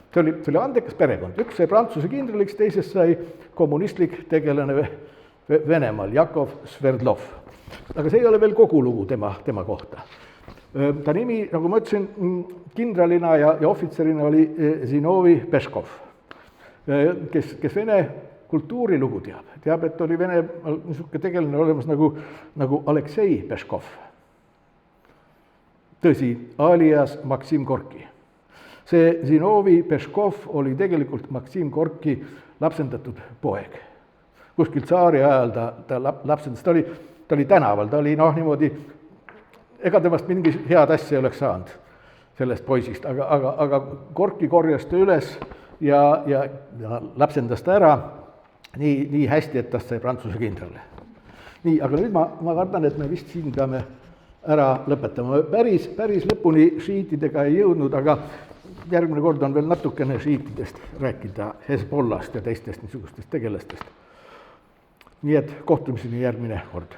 see oli andekas perekond. Üks sai Prantsuse kindraliks, teisest sai kommunistlik tegelane Venemaal, Jakov Sverdlov. Aga see ei ole veel kogu lugu tema kohta. Ta nimi, nagu ma ütlesin, kindralina ja ohvitserina oli Zinovi Peškov, kes Vene kultuurilugu teab, et oli Venemaal niisugune tegelane olemas nagu Aleksei Peškov. Tõsi, alias Maksim Gorki. See Zinovi Peškov oli tegelikult Maksim Gorki lapsendatud poeg. Kuskil tsaari ajal ta lapsendas, ta oli tänaval, ta oli niimoodi, ega temast mingi head asja ei oleks saanud sellest poisist, aga Gorki korjas ta üles ja lapsendas ta ära nii hästi, et tast sai Prantsuse kindral. Nii, aga nüüd ma kardan, et me vist siin peame ära lõpetama. Päris lõpuni šiitidega ei jõudnud, aga järgmine kord on veel natukene šiitidest rääkida, Hezbollast ja teistest niisugustest tegelastest. Nii et kohtumiseni järgmine kord.